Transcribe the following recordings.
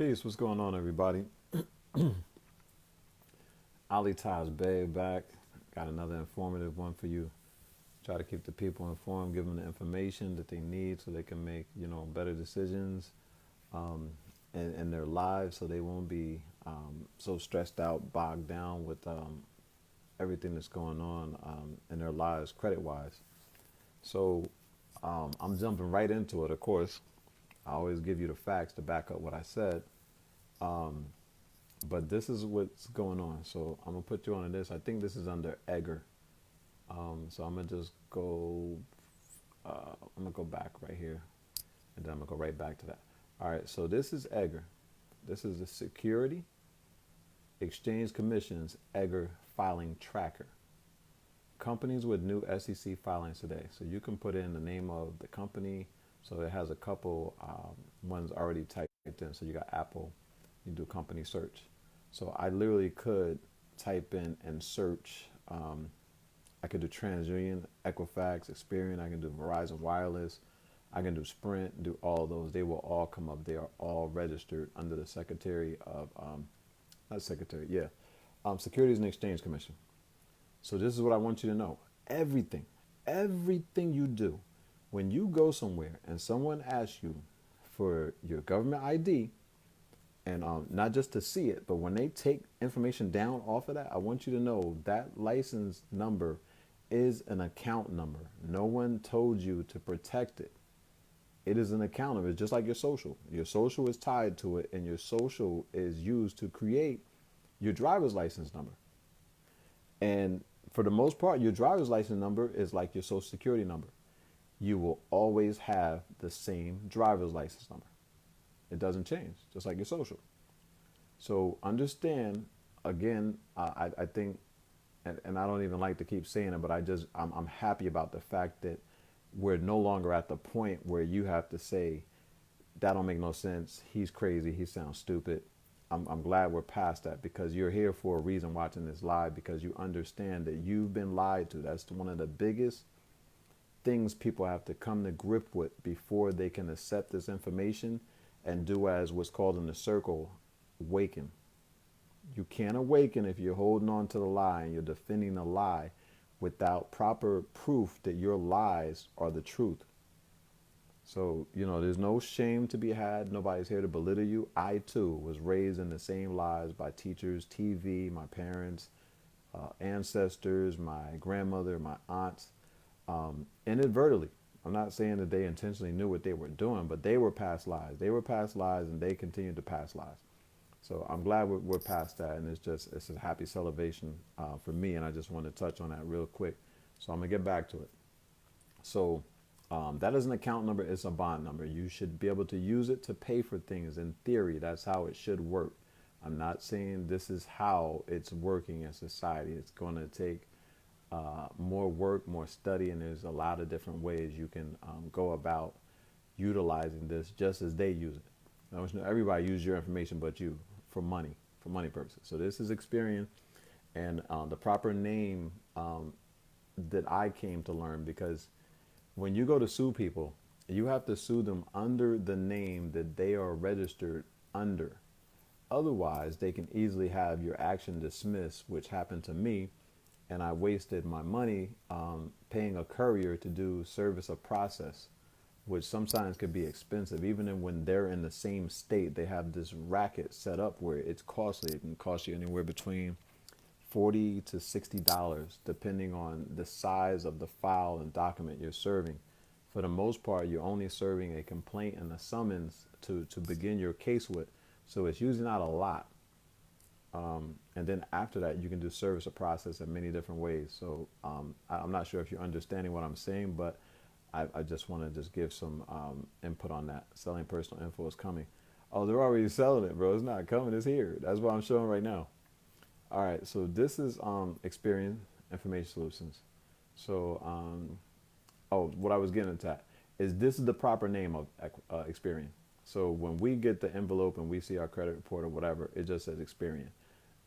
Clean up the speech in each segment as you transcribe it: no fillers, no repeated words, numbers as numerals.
Peace, what's going on, everybody? Ali Taj Bay back. Got another informative one for you. Try to keep the people informed, give them the information that they need so they can make, better decisions um, in their lives so they won't be so stressed out, bogged down with everything that's going on in their lives credit wise. So I'm jumping right into it, of course. I always give you the facts to back up what I said. Um, but this is what's going on. So I'm gonna put you on this. I think this is under Egger. So I'm gonna just go. I'm gonna go back right here, and then I'm gonna go right back to that. All right. So this is Egger. This is the Security Exchange Commission's Egger filing tracker. Companies with new SEC filings today. So you can put in the name of the company. So it has a couple ones already typed in. So you got Apple. You do company search. So I literally could type in and search. I could do TransUnion, Equifax, Experian. I can do Verizon Wireless. I can do Sprint, do all those. They will all come up. They are all registered under the Secretary of, not Secretary, yeah, Securities and Exchange Commission. So this is what I want you to know. Everything you do, when you go somewhere and someone asks you for your government ID, and not just to see it, but when they take information down off of that, I want you to know that license number is an account number. No one told you to protect it. It is an account number. It's just like your social. Your social is tied to it, and your social is used to create your driver's license number. And for the most part, your driver's license number is like your social security number. You will always have the same driver's license number. It doesn't change, just like your social. So understand, again, I think, and I don't even like to keep saying it, but I'm happy about the fact that we're no longer at the point where you have to say, that don't make no sense. He's crazy. He sounds stupid. I'm glad we're past that because you're here for a reason watching this live because you understand that you've been lied to. That's one of the biggest things people have to come to grip with before they can accept this information and do as what's called in the circle, awaken. You can't awaken if you're holding on to the lie and you're defending the lie without proper proof that your lies are the truth. So, there's no shame to be had. Nobody's here to belittle you. I, too, was raised in the same lies by teachers, TV, my parents, ancestors, my grandmother, my aunts, inadvertently. I'm not saying that they intentionally knew what they were doing, but they were past lies. They were past lies, and they continued to pass lies. So I'm glad we're past that, and it's a happy celebration for me, and I just want to touch on that real quick. So I'm gonna get back to it. So that is an account number. It's a bond number. You should be able to use it to pay for things. In theory, that's how it should work. I'm not saying this is how it's working in society. It's going to take more work, more study, and there's a lot of different ways you can go about utilizing this just as they use it. Now, everybody uses your information but you for money purposes. So this is Experian, and the proper name that I came to learn because when you go to sue people, you have to sue them under the name that they are registered under. Otherwise, they can easily have your action dismissed, which happened to me, and I wasted my money paying a courier to do service of process, which sometimes could be expensive. Even when they're in the same state, they have this racket set up where it's costly. It can cost you anywhere between $40 to $60, depending on the size of the file and document you're serving. For the most part, you're only serving a complaint and a summons to begin your case with. So it's usually not a lot. And then after that, you can do service of process in many different ways. So I'm not sure if you're understanding what I'm saying, but I just want to just give some input on that. Selling personal info is coming. Oh, they're already selling it, bro. It's not coming. It's here. That's what I'm showing right now. All right. So this is Experian Information Solutions. So, what I was getting into is this is the proper name of Experian. So when we get the envelope and we see our credit report or whatever, it just says Experian.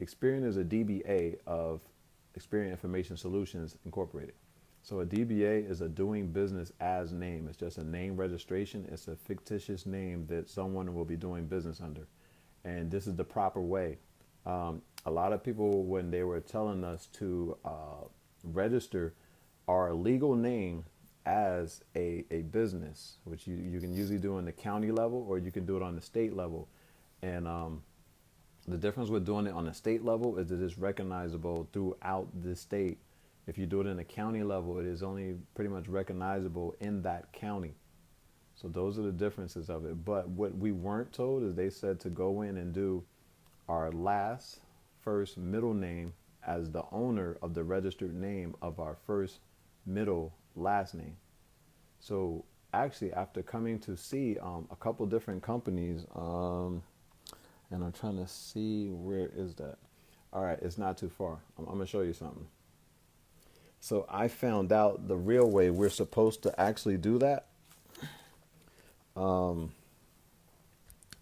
Experian is a DBA of Experian Information Solutions Incorporated. So a DBA is a doing business as name. It's just a name registration. It's a fictitious name that someone will be doing business under. and this is the proper way. A lot of people, when they were telling us to register our legal name as a business, which you can usually do on the county level or you can do it on the state level. And the difference with doing it on the state level is that it's recognizable throughout the state. If you do it in the county level, it is only pretty much recognizable in that county. So those are the differences of it. But what we weren't told is they said to go in and do our last, first, middle name as the owner of the registered name of our first, middle, last name. So actually, after coming to see a couple different companies, and I'm trying to see where is that. All right, it's not too far. I'm gonna show you something. So I found out the real way we're supposed to actually do that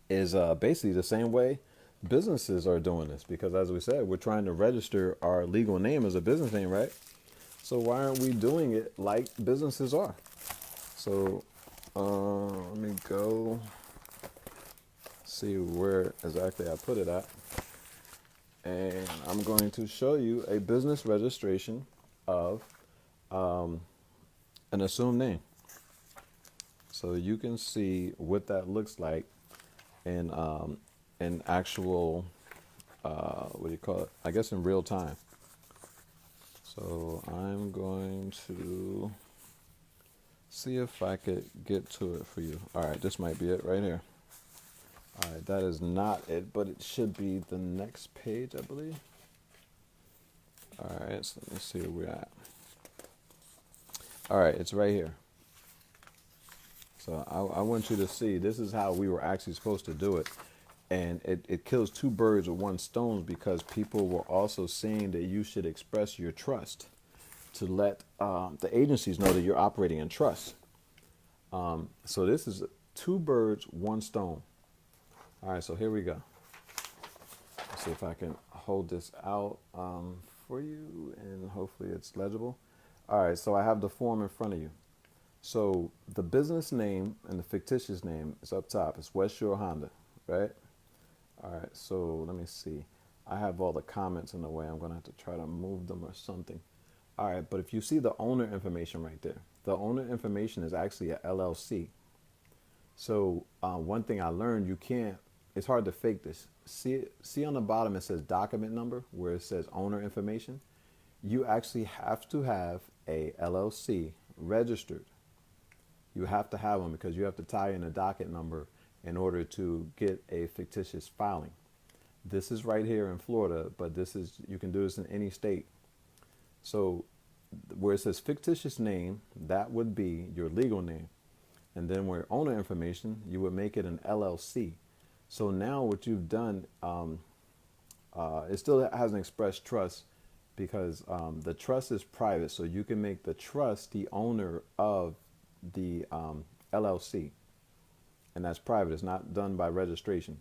is basically the same way businesses are doing this. Because as we said, we're trying to register our legal name as a business name, right? So why aren't we doing it like businesses are? So let me go see where exactly I put it at. And I'm going to show you a business registration of an assumed name. So you can see what that looks like in actual, what do you call it? I guess in real time. So I'm going to see if I could get to it for you. All right, this might be it right here. All right, that is not it, but it should be the next page, I believe. All right, so let me see where we're at. All right, it's right here. So I want you to see, this is how we were actually supposed to do it. And it kills two birds with one stone, because people were also saying that you should express your trust to let the agencies know that you're operating in trust. So this is two birds, one stone. All right, so here we go. Let's see if I can hold this out for you, and hopefully it's legible. All right, so I have the form in front of you. So the business name and the fictitious name is up top. It's West Shore Honda, right? All right, so let me see. I have all the comments in the way. I'm going to have to try to move them or something. All right, but if you see the owner information right there, the owner information is actually a LLC. So one thing I learned, it's hard to fake this. See on the bottom it says document number, where it says owner information. You actually have to have a LLC registered. You have to have them because you have to tie in a docket number in order to get a fictitious filing. This is right here in Florida, but you can do this in any state. So where it says fictitious name, that would be your legal name. And then where owner information, you would make it an LLC. So now what you've done, it still has an express trust, because the trust is private. So you can make the trust the owner of the LLC. And that's private. It's not done by registration.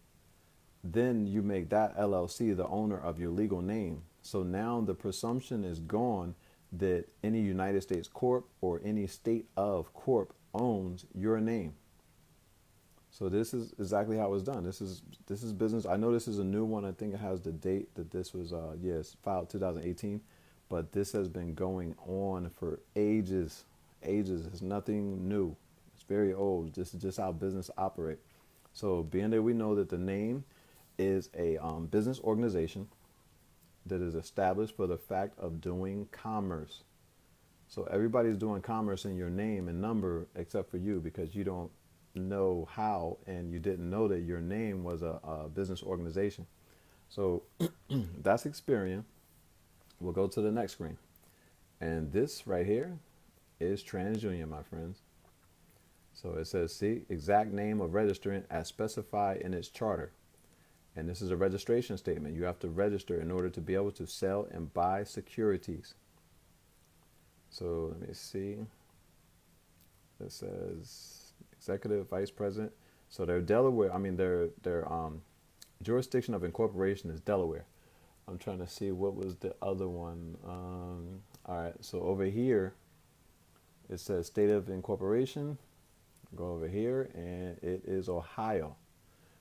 Then you make that LLC the owner of your legal name. So now the presumption is gone that any United States corp or any state of corp owns your name. So this is exactly how it's done. This is business. I know this is a new one. I think it has the date that this was it's filed 2018, but this has been going on for ages. It's nothing new. It's very old. This is just how business operate. So being that we know that the name is a business organization that is established for the fact of doing commerce. So everybody's doing commerce in your name and number except for you, because you don't know how, and you didn't know that your name was a business organization. So that's Experian. We'll go to the next screen. And this right here is TransUnion, my friends. So it says, see, exact name of registrant as specified in its charter. And this is a registration statement. You have to register in order to be able to sell and buy securities. So let me see. It says executive vice president. So they're Delaware. I mean, their jurisdiction of incorporation is Delaware. I'm trying to see what was the other one. All right. So over here, it says state of incorporation. Go over here, and it is Ohio.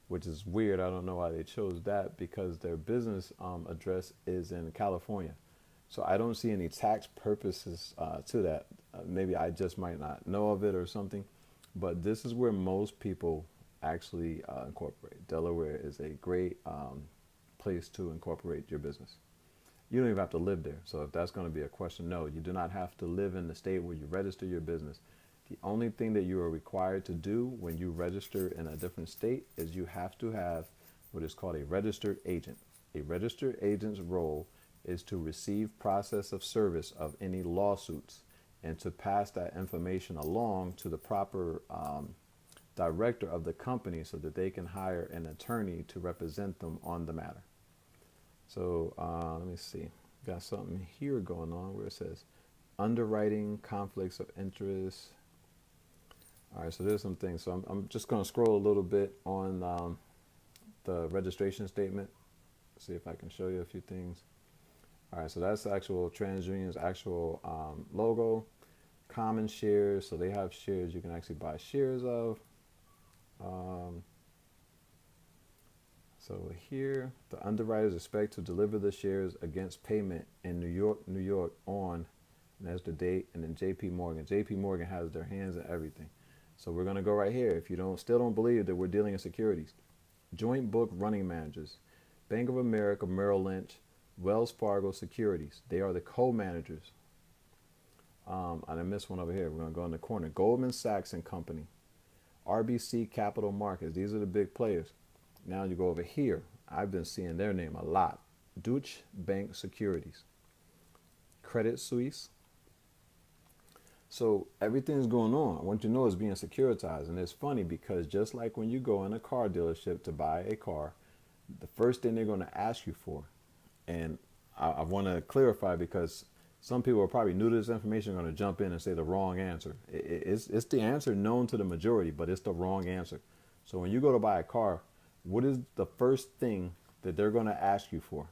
which is weird. I don't know why they chose that because their business address is in California. So I don't see any tax purposes to that. Maybe I just might not know of it or something, but this is where most people actually incorporate. Delaware is a great place to incorporate your business. You don't even have to live there. So if that's going to be a question, no, you do not have to live in the state where you register your business. The only thing that you are required to do when you register in a different state is you have to have what is called a registered agent. A registered agent's role is to receive process of service of any lawsuits and to pass that information along to the proper director of the company so that they can hire an attorney to represent them on the matter. So let me see. Got something here going on where it says underwriting conflicts of interest. All right, so there's some things. So I'm just going to scroll a little bit on the registration statement. See if I can show you a few things. All right, so that's the actual TransUnion's actual logo. Common shares, so they have shares you can actually buy shares of. So here, the underwriters expect to deliver the shares against payment in New York on, and that's the date, and then JP Morgan. JP Morgan has their hands in everything. So we're going to go right here. If you still don't believe that we're dealing in securities. Joint book running managers. Bank of America, Merrill Lynch, Wells Fargo Securities. They are the co-managers. I missed one over here. We're going to go in the corner. Goldman Sachs and Company. RBC Capital Markets. These are the big players. Now you go over here. I've been seeing their name a lot. Deutsche Bank Securities. Credit Suisse. So everything's going on. I want you to know it's being securitized. And it's funny because just like when you go in a car dealership to buy a car, the first thing they're going to ask you for, and I want to clarify because some people are probably new to this information, are going to jump in and say the wrong answer. It's the answer known to the majority, but it's the wrong answer. So when you go to buy a car, what is the first thing that they're going to ask you for?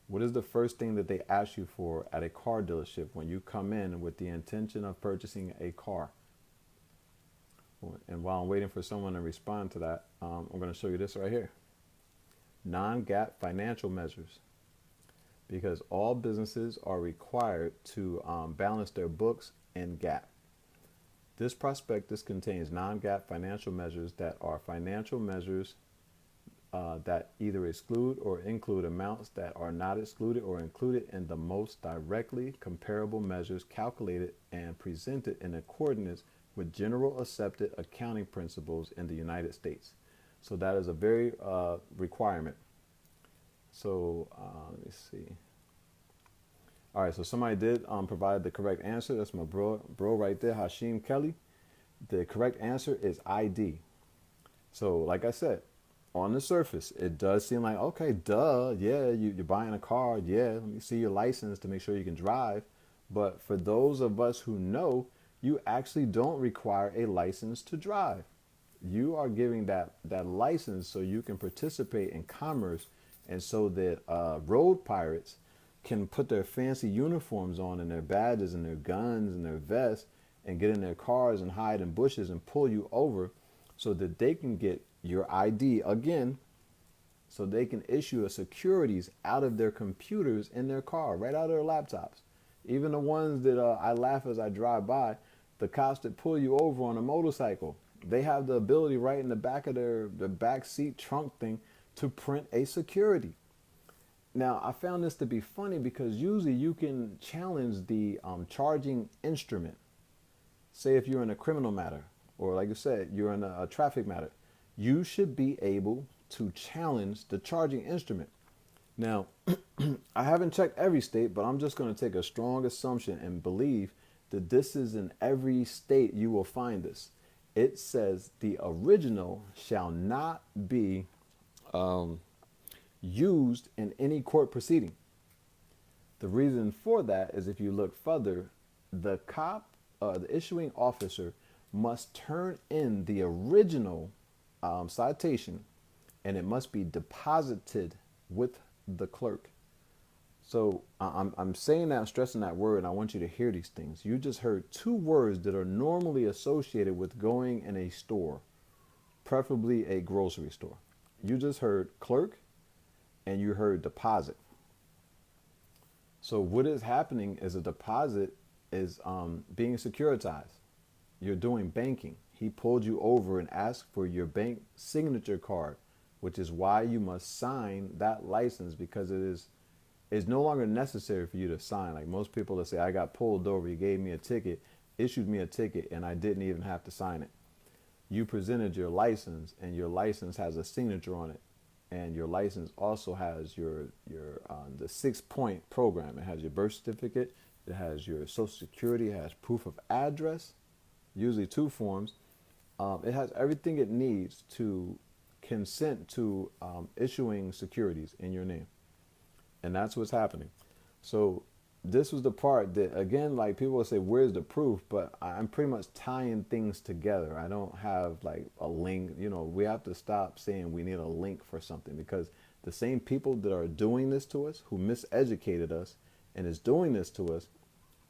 What is the first thing that they ask you for at a car dealership when you come in with the intention of purchasing a car? And while I'm waiting for someone to respond to that, I'm going to show you this right here. Non-GAAP financial measures. Because all businesses are required to balance their books in GAAP. This prospectus contains non-GAAP financial measures that are financial measures that either exclude or include amounts that are not excluded or included in the most directly comparable measures calculated and presented in accordance with general accepted accounting principles in the United States. So that is a very requirement. So let me see. All right, so somebody did provide the correct answer. That's my bro right there, Hashim Kelly. The correct answer is ID. So like I said, on the surface, it does seem like, okay, duh, yeah, you're buying a car. Yeah, let me see your license to make sure you can drive. But for those of us who know, you actually don't require a license to drive. You are giving that license so you can participate in commerce and so that road pirates can put their fancy uniforms on and their badges and their guns and their vests and get in their cars and hide in bushes and pull you over so that they can get your ID again, so they can issue a securities out of their computers in their car, right out of their laptops. Even the ones that I laugh as I drive by, the cops that pull you over on a motorcycle, they have the ability right in the back of their back seat trunk thing to print a security. Now, I found this to be funny because usually you can challenge the charging instrument. Say if you're in a criminal matter, or like you said, you're in a traffic matter, you should be able to challenge the charging instrument. Now, I haven't checked every state, but I'm just going to take a strong assumption and believe that this is in every state you will find this. It says the original shall not be used in any court proceeding. The reason for that is if you look further, the cop, the issuing officer must turn in the original citation and it must be deposited with the clerk. So I'm saying that, stressing that word, and I want you to hear these things. You just heard two words that are normally associated with going in a store, preferably a grocery store. You just heard clerk and you heard deposit. So what is happening is a deposit is being securitized. You're doing banking. He pulled you over and asked for your bank signature card, which is why you must sign that license, because it's no longer necessary for you to sign. Like most people that say, I got pulled over, he gave me a ticket, issued me a ticket, and I didn't even have to sign it. You presented your license, and your license has a signature on it. And your license also has your the 6-point program. It has your birth certificate, it has your social security, it has proof of address, usually 2 forms. It has everything it needs to consent to issuing securities in your name. And that's what's happening. So this was the part that, again, like people will say, where's the proof? But I'm pretty much tying things together. I don't have like a link. We have to stop saying we need a link for something, because the same people that are doing this to us, who miseducated us and is doing this to us,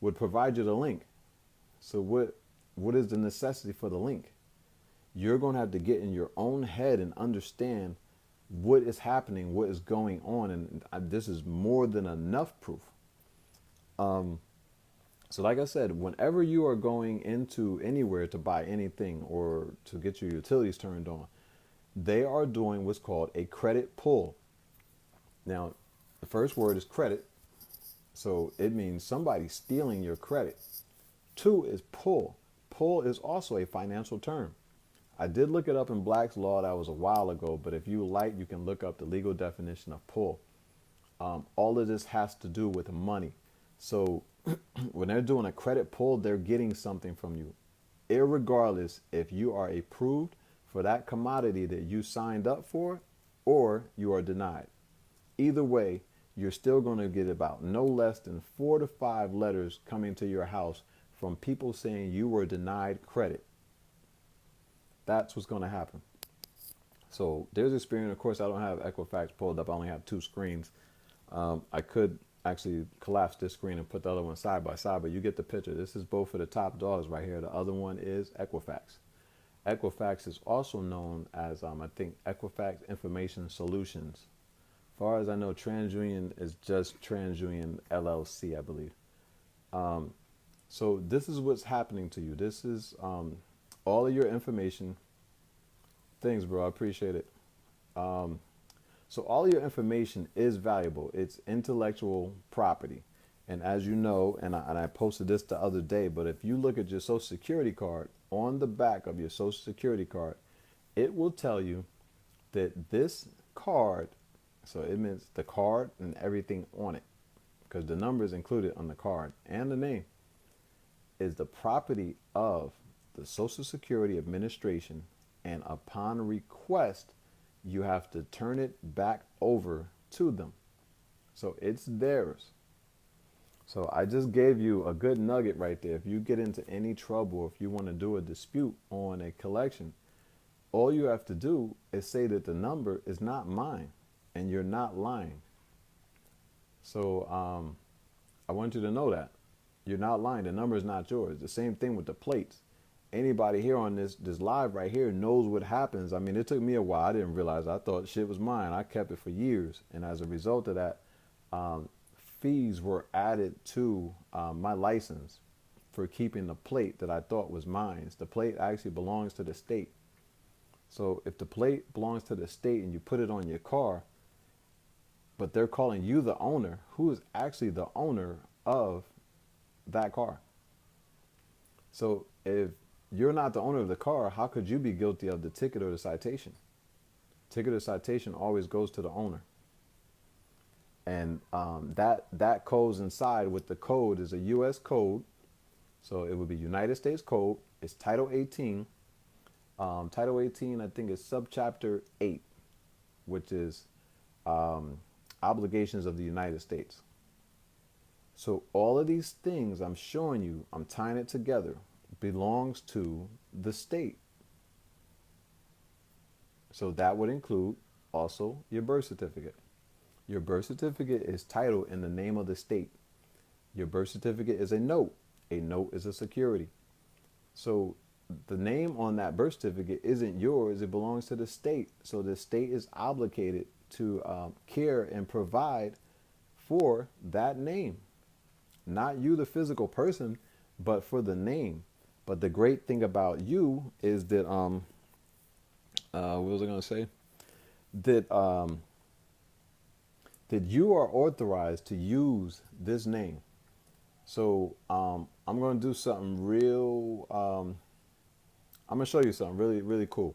would provide you the link. So what is the necessity for the link? You're going to have to get in your own head and understand what is happening, what is going on. And this is more than enough proof. So like I said, whenever you are going into anywhere to buy anything or to get your utilities turned on, they are doing what's called a credit pull. Now, the first word is credit. So it means somebody stealing your credit. 2 is pull. Pull is also a financial term. I did look it up in Black's Law. That was a while ago. But if you like, you can look up the legal definition of pull. All of this has to do with money. So when they're doing a credit pull, they're getting something from you, irregardless if you are approved for that commodity that you signed up for or you are denied. Either way, you're still going to get about no less than 4 to 5 letters coming to your house from people saying you were denied credit. That's what's going to happen. So there's Experian. Of course, I don't have Equifax pulled up. I only have 2 screens. I could actually collapse this screen and put the other one side by side, but you get the picture. This is both of the top dogs right here. The other one is Equifax. Equifax is also known as, I think, Equifax Information Solutions. As far as I know, TransUnion is just TransUnion LLC, I believe. So this is what's happening to you. This is all of your information. Thanks, bro. I appreciate it. So all of your information is valuable. It's intellectual property. And as you know, and I posted this the other day, but if you look at your Social Security card, on the back of your Social Security card, it will tell you that this card, so it means the card and everything on it, because the number is included on the card and the name, is the property of the Social Security Administration, and upon request, you have to turn it back over to them. So it's theirs. So I just gave you a good nugget right there. If you get into any trouble, if you want to do a dispute on a collection, all you have to do is say that the number is not mine and you're not lying. So I want you to know that you're not lying. The number is not yours. The same thing with the plates. Anybody here on this live right here knows what happens. I mean, it took me a while. I didn't realize. I thought shit was mine. I kept it for years. And as a result of that, fees were added to my license for keeping the plate that I thought was mine. The plate actually belongs to the state. So if the plate belongs to the state and you put it on your car, but they're calling you the owner, who is actually the owner of that car? So if you're not the owner of the car, how could you be guilty of the ticket or the citation? Ticket or citation always goes to the owner. And that goes inside with the code is a U.S. code. So it would be United States Code. It's Title 18. Title 18, I think, is subchapter 8, which is obligations of the United States. So all of these things I'm showing you, I'm tying it together, belongs to the state. So that would include also your birth certificate. Your birth certificate is titled in the name of the state. Your birth certificate is a note. A note is a security. So the name on that birth certificate isn't yours, it belongs to the state. So the state is obligated to care and provide for that name. Not you, the physical person, but for the name. But the great thing about you is that, what was I going to say? That, that you are authorized to use this name. So I'm going to do something real. I'm going to show you something really, really cool.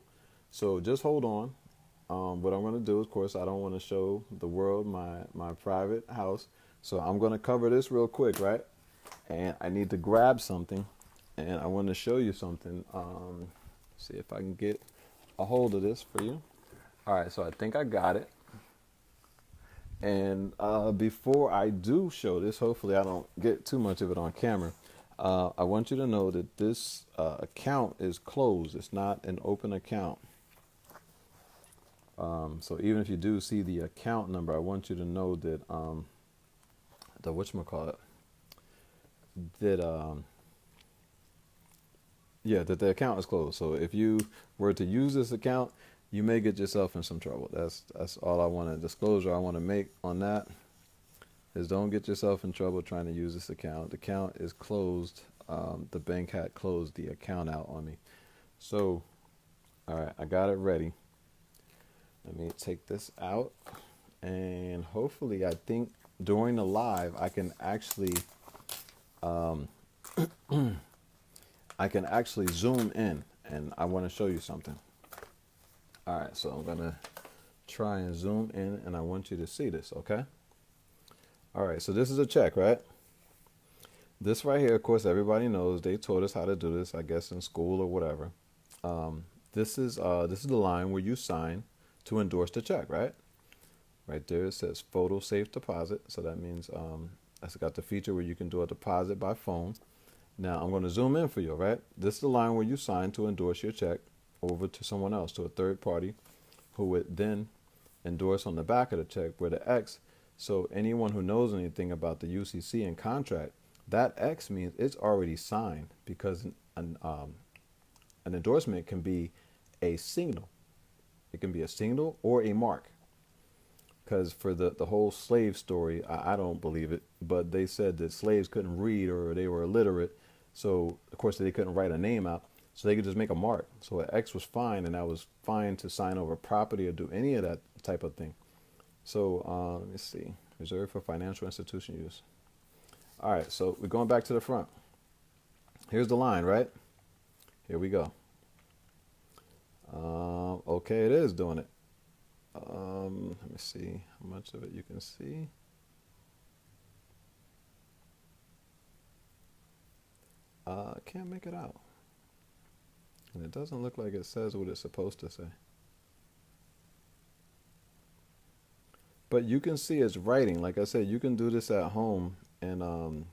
So just hold on. What I'm going to do, of course, I don't want to show the world my private house. So I'm going to cover this real quick, right? And I need to grab something. And I want to show you something. See if I can get a hold of this for you. All right, so I think I got it. And before I do show this, hopefully I don't get too much of it on camera. I want you to know that this account is closed. It's not an open account. So even if you do see the account number, I want you to know that the whatchamacallit, that yeah, that the account is closed. So if you were to use this account, you may get yourself in some trouble. That's all I want to disclosure I want to make on that is don't get yourself in trouble trying to use this account. The account is closed. The bank had closed the account out on me. So, all right, I got it ready. Let me take this out, and hopefully, I think during the live, I can actually, I can actually zoom in, and I want to show you something. All right, so I'm gonna try and zoom in, and I want you to see this, okay? All right, so this is a check, right? This right here, of course, everybody knows. They taught us how to do this, I guess, in school or whatever. This is the line where you sign to endorse the check, right? Right there it says photo safe deposit. So that means it's got the feature where you can do a deposit by phone. Now I'm going to zoom in for you, right? This is the line where you sign to endorse your check over to someone else, to a third party, who would then endorse on the back of the check where the X. So anyone who knows anything about the UCC and contract, that X means it's already signed, because an endorsement can be a signal. It can be a signal or a mark. Because for the whole slave story, I don't believe it, but they said that slaves couldn't read or they were illiterate. So, of course, they couldn't write a name out. So they could just make a mark. So an X was fine, and that was fine to sign over property or do any of that type of thing. So let's see. Reserved for financial institution use. All right, so we're going back to the front. Here's the line, right? Here we go. Okay, it is doing it. Let me see how much of it you can see. I can't make it out. And it doesn't look like it says what it's supposed to say. But you can see it's writing. Like I said, you can do this at home, and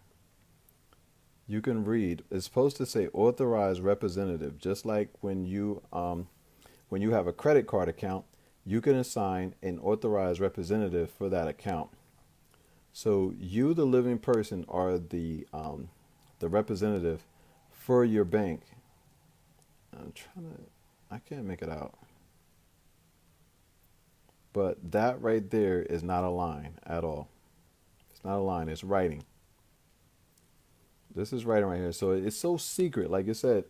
you can read. It's supposed to say authorized representative, just like when you have a credit card account, you can assign an authorized representative for that account. So you, the living person, are the representative for your bank. I can't make it out. But that right there is not a line at all. It's not a line, it's writing. This is writing right here. So it's so secret. Like I said,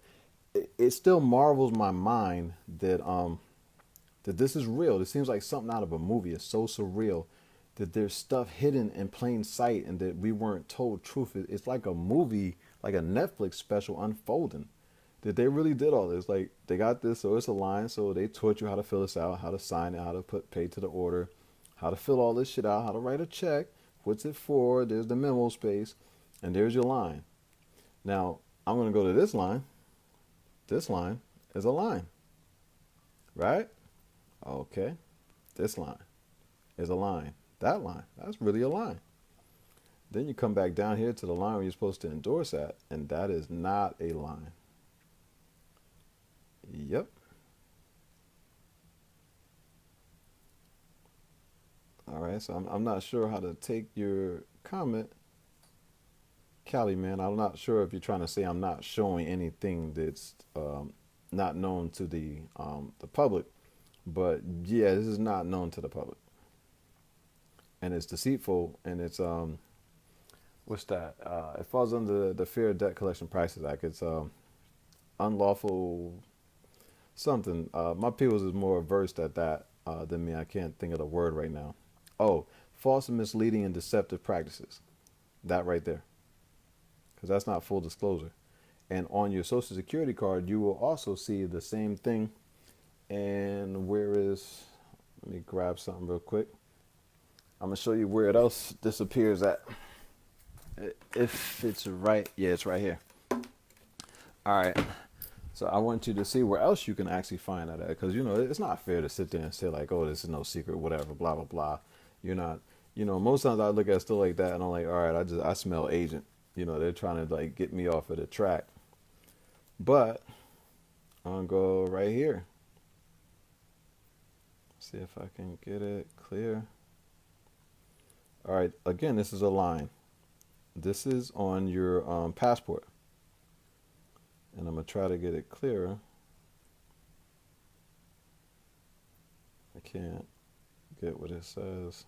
it still marvels my mind that that this is real. It seems like something out of a movie. It's so surreal that there's stuff hidden in plain sight and that we weren't told truth. It's like a movie, like a Netflix special unfolding. That they really did all this. Like, they got this, so it's a line, so they taught you how to fill this out, how to sign it, how to put pay to the order, how to fill all this shit out, how to write a check, what's it for, there's the memo space, and there's your line. Now, I'm going to go to this line. This line is a line, right? Okay, this line is a line. That line, that's really a line. Then you come back down here to the line where you're supposed to endorse at, and that is not a line. Yep. All right, so I'm not sure how to take your comment. Cali, man. I'm not sure if you're trying to say I'm not showing anything that's not known to the public, but yeah, this is not known to the public, and it's deceitful, and it's what's that? It falls under the Fair Debt Collection Practices Act. It's unlawful something. My peoples is more versed at that than me. I can't think of the word right now. Oh, false and misleading and deceptive practices. That right there, because that's not full disclosure. And on your Social Security card, you will also see the same thing. And where is? Let me grab something real quick. I'm gonna show you where it else disappears at. If it's right, yeah, it's right here. All right. So I want you to see where else you can actually find that at, because it's not fair to sit there and say like, oh, this is no secret, whatever, blah blah blah. You're not, most times I look at stuff like that and I'm like, all right, I smell agent. They're trying to like get me off of the track. But I'm gonna go right here. See if I can get it clear. All right, again, this is a line. This is on your passport. And I'm going to try to get it clearer. I can't get what it says.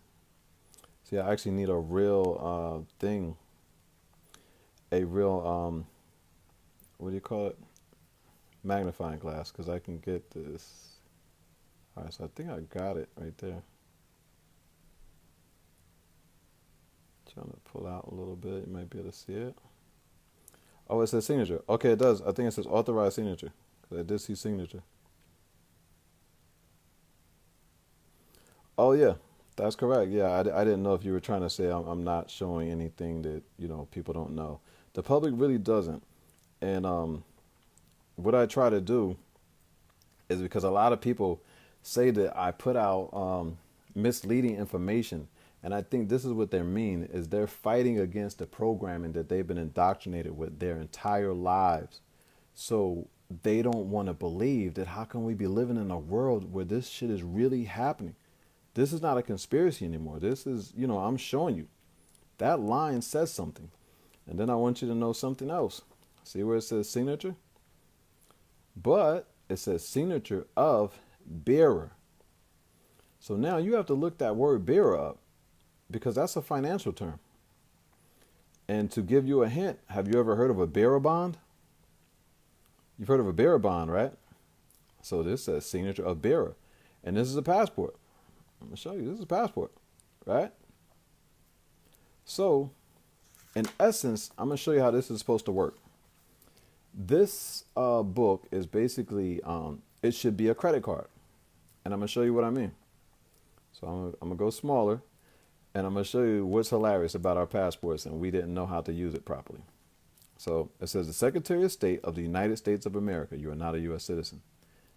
See, I actually need a real thing. A real, what do you call it? Magnifying glass, because I can get this. All right, so I think I got it right there. Trying to pull out a little bit. You might be able to see it. Oh, it says signature. Okay, it does. I think it says authorized signature, because I did see signature. Oh, yeah, that's correct. Yeah, I didn't know if you were trying to say I'm not showing anything that, people don't know. The public really doesn't. And what I try to do is, because a lot of people say that I put out misleading information. And I think this is what they mean, is they're fighting against the programming that they've been indoctrinated with their entire lives. So they don't want to believe that how can we be living in a world where this shit is really happening? This is not a conspiracy anymore. This is, I'm showing you. That line says something. And then I want you to know something else. See where it says signature? But it says signature of bearer. So now you have to look that word bearer up, because that's a financial term. And to give you a hint, have you ever heard of a bearer bond? You've heard of a bearer bond, right? So this says signature of bearer. And this is a passport. I'm going to show you. This is a passport, right? So, in essence, I'm going to show you how this is supposed to work. This book is basically, it should be a credit card. And I'm going to show you what I mean. So I'm going to go smaller. And I'm going to show you what's hilarious about our passports, and we didn't know how to use it properly. So it says, the Secretary of State of the United States of America. You are not a U.S. citizen.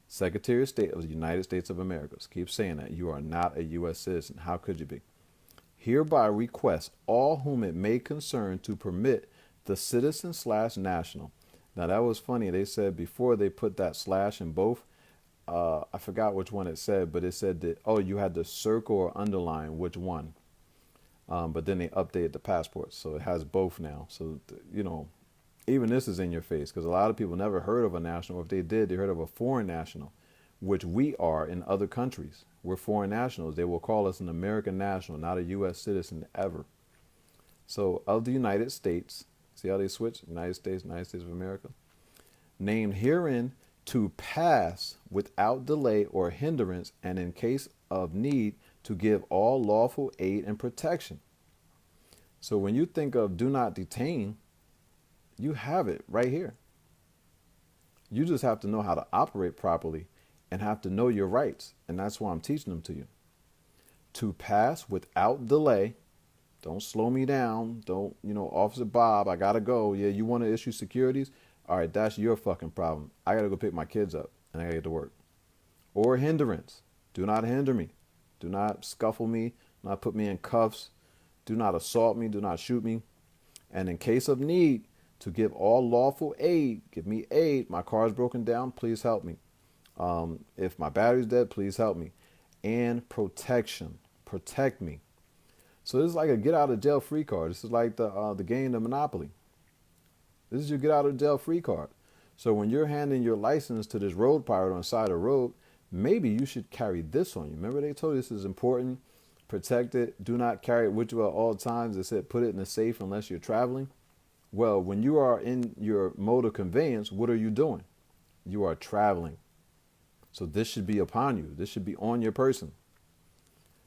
Secretary of State of the United States of America. So keep saying that. You are not a U.S. citizen. How could you be? Hereby request all whom it may concern to permit the citizen/national. Now that was funny. They said before they put that slash in both. I forgot which one it said, but it said that, you had to circle or underline which one. But then they updated the passport, so it has both now. So, even this is in your face, because a lot of people never heard of a national. If they did, they heard of a foreign national, which we are in other countries. We're foreign nationals. They will call us an American national, not a U.S. citizen ever. So of the United States, see how they switch? United States of America. Named herein to pass without delay or hindrance, and in case of need, to give all lawful aid and protection. So when you think of do not detain, you have it right here. You just have to know how to operate properly and have to know your rights. And that's why I'm teaching them to you. To pass without delay. Don't slow me down. Don't, Officer Bob, I got to go. Yeah, you want to issue securities? All right, that's your fucking problem. I got to go pick my kids up and I got to get to work. Or hindrance. Do not hinder me. Do not scuffle me. Do not put me in cuffs. Do not assault me. Do not shoot me. And in case of need, to give all lawful aid. Give me aid. My car's broken down. Please help me. If my battery's dead, please help me. And protection. Protect me. So this is like a get out of jail free card. This is like the game of Monopoly. This is your get out of jail free card. So when you're handing your license to this road pirate on the side of the road, maybe you should carry this on you. Remember they told you this is important. Protect it. Do not carry it with you at all times. They said put it in a safe unless you're traveling. Well, when you are in your mode of conveyance, what are you doing? You are traveling. So this should be upon you. This should be on your person.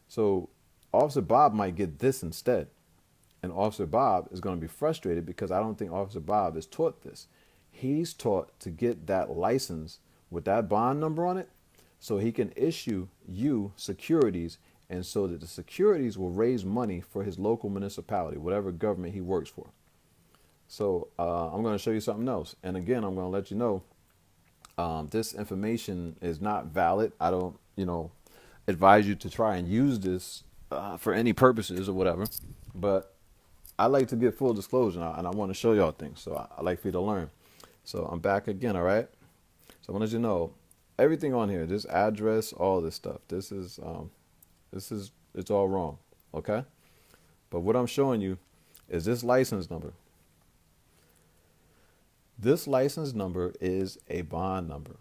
So Officer Bob might get this instead. And Officer Bob is going to be frustrated because I don't think Officer Bob is taught this. He's taught to get that license with that bond number on it so he can issue you securities, and so that the securities will raise money for his local municipality, whatever government he works for. So I'm going to show you something else. And again, I'm going to let you know this information is not valid. I don't, advise you to try and use this for any purposes or whatever. But I like to get full disclosure, and I want to show y'all things. So I like for you to learn. So I'm back again, all right? So I want to let you know everything on here, this address, all this stuff. This is it's all wrong, okay? But what I'm showing you is this license number. This license number is a bond number.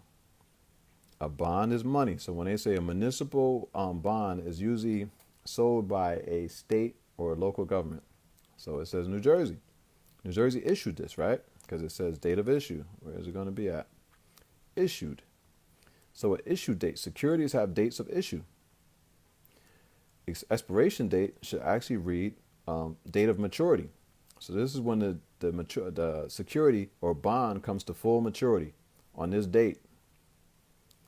A bond is money. So when they say a municipal bond is usually sold by a state or a local government. So it says New Jersey. New Jersey issued this, right? Because it says date of issue. Where is it going to be at? Issued. So an issue date. Securities have dates of issue. Expiration date should actually read date of maturity. So this is when the security or bond comes to full maturity on this date.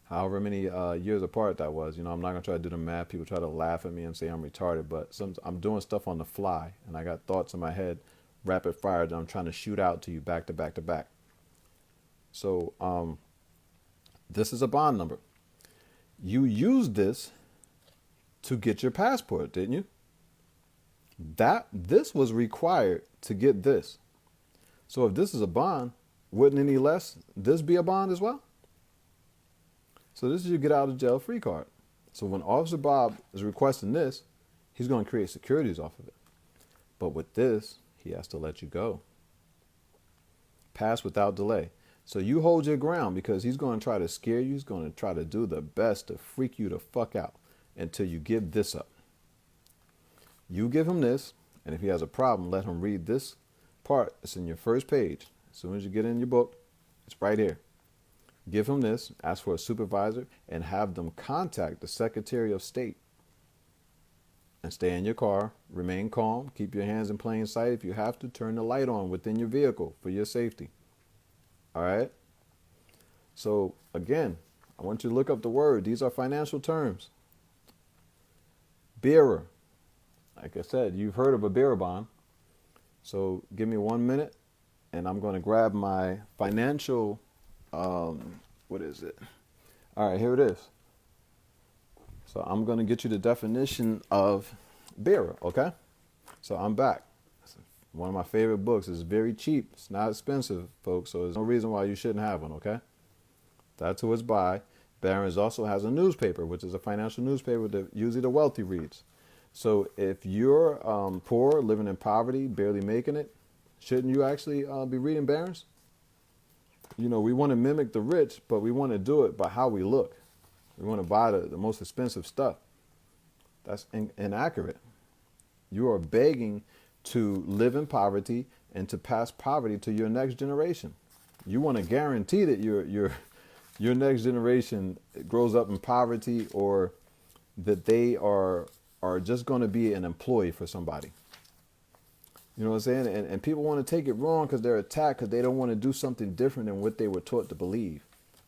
However many years apart that was. I'm not going to try to do the math. People try to laugh at me and say I'm retarded, but I'm doing stuff on the fly, and I got thoughts in my head, rapid fire, that I'm trying to shoot out to you back to back to back. So this is a bond number. You used this to get your passport, didn't you? This was required to get this. So if this is a bond, wouldn't any less this be a bond as well? So this is your get out of jail free card. So when Officer Bob is requesting this, he's going to create securities off of it. But with this, he has to let you go. Pass without delay. So you hold your ground, because he's going to try to scare you. He's going to try to do the best to freak you the fuck out until you give this up. You give him this, and if he has a problem, let him read this part. It's in your first page. As soon as you get in your book, it's right here. Give him this, ask for a supervisor, and have them contact the Secretary of State. And stay in your car, remain calm, keep your hands in plain sight. If you have to, turn the light on within your vehicle for your safety. All right? So, again, I want you to look up the word. These are financial terms. Bearer. Like I said, you've heard of a bearer bond. So give me 1 minute, and I'm going to grab my financial, what is it? All right, here it is. So I'm going to get you the definition of bearer, okay? So I'm back. It's one of my favorite books. It's very cheap. It's not expensive, folks, so there's no reason why you shouldn't have one, okay? That's who it's by. Barron's also has a newspaper, which is a financial newspaper that usually the wealthy reads. So if you're poor, living in poverty, barely making it, shouldn't you actually be reading Barron's? We want to mimic the rich, but we want to do it by how we look. We want to buy the most expensive stuff. That's inaccurate. You are begging to live in poverty and to pass poverty to your next generation. You want to guarantee that your next generation grows up in poverty, or that they are just going to be an employee for somebody. You know what I'm saying? And people want to take it wrong because they're attacked because they don't want to do something different than what they were taught to believe.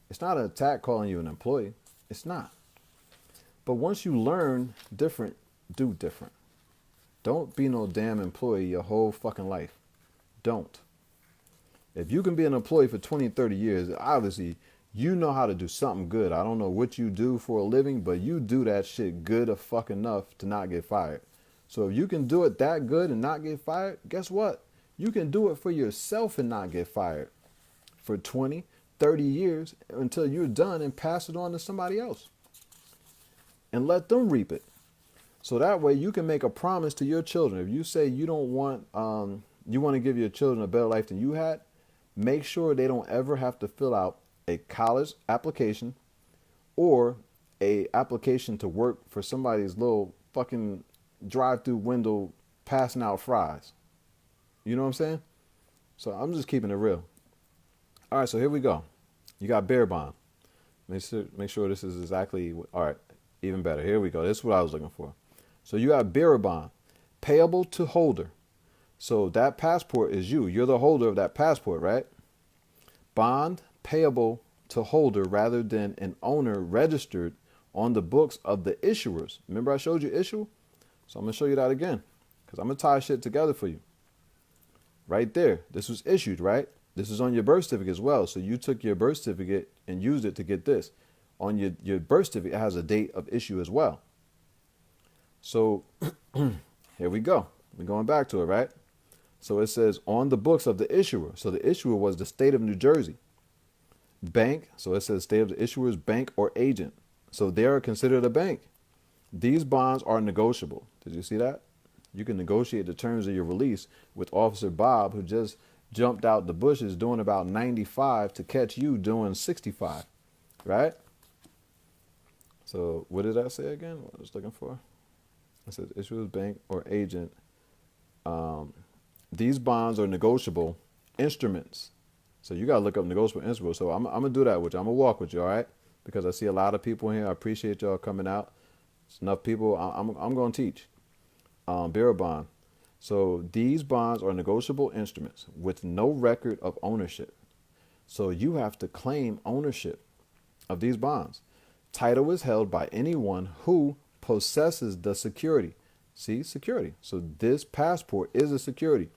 It's not an attack calling you an employee. It's not. But once you learn different, do different. Don't be no damn employee your whole fucking life. Don't. If you can be an employee for 20, 30 years, obviously you know how to do something good. I don't know what you do for a living, but you do that shit good enough to not get fired. So if you can do it that good and not get fired, guess what? You can do it for yourself and not get fired for 20, 30 years until you're done, and pass it on to somebody else and let them reap it. So that way you can make a promise to your children. If you say you don't want, you want to give your children a better life than you had, make sure they don't ever have to fill out a college application or a application to work for somebody's little fucking drive-through window passing out fries. You know what I'm saying? So I'm just keeping it real. All right, so here we go. You got bearer bond. Make sure this is exactly all right. Even better. Here we go. This is what I was looking for. So you got bearer bond, payable to holder. So that passport is you. You're the holder of that passport, right? Bond payable to holder rather than an owner registered on the books of the issuers. Remember I showed you issue? So I'm going to show you that again because I'm going to tie shit together for you. Right there. This was issued, right? This is on your birth certificate as well. So you took your birth certificate and used it to get this. On your birth certificate, it has a date of issue as well. So here we go. We're going back to it, right? So it says on the books of the issuer. So the issuer was the state of New Jersey. Bank. So it says state of the issuer's bank or agent. So they are considered a bank. These bonds are negotiable. Did you see that? You can negotiate the terms of your release with Officer Bob, who just jumped out the bushes doing about 95 to catch you doing 65, right? So what did I say again? What I was looking for? It says issuer's bank or agent. These bonds are negotiable instruments. So you got to look up negotiable instruments. So I'm going to do that with you. I'm going to walk with you, all right? Because I see a lot of people here. I appreciate y'all coming out. It's enough people. I'm going to teach. Bearer bond. So these bonds are negotiable instruments with no record of ownership. So you have to claim ownership of these bonds. Title is held by anyone who possesses the security. See, security. So this passport is a security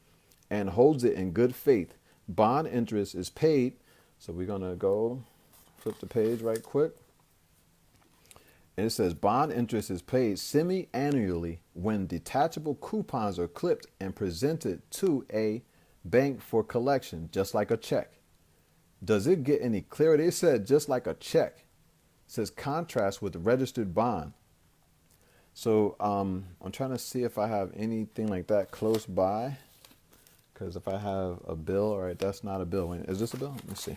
and holds it in good faith. Bond interest is paid. So we're going to go flip the page right quick. And it says bond interest is paid semi-annually when detachable coupons are clipped and presented to a bank for collection, just like a check. Does it get any clearer? They said just like a check. It says contrast with registered bond. So I'm trying to see if I have anything like that close by. Because if I have a bill, all right, that's not a bill. Is this a bill? Let me see.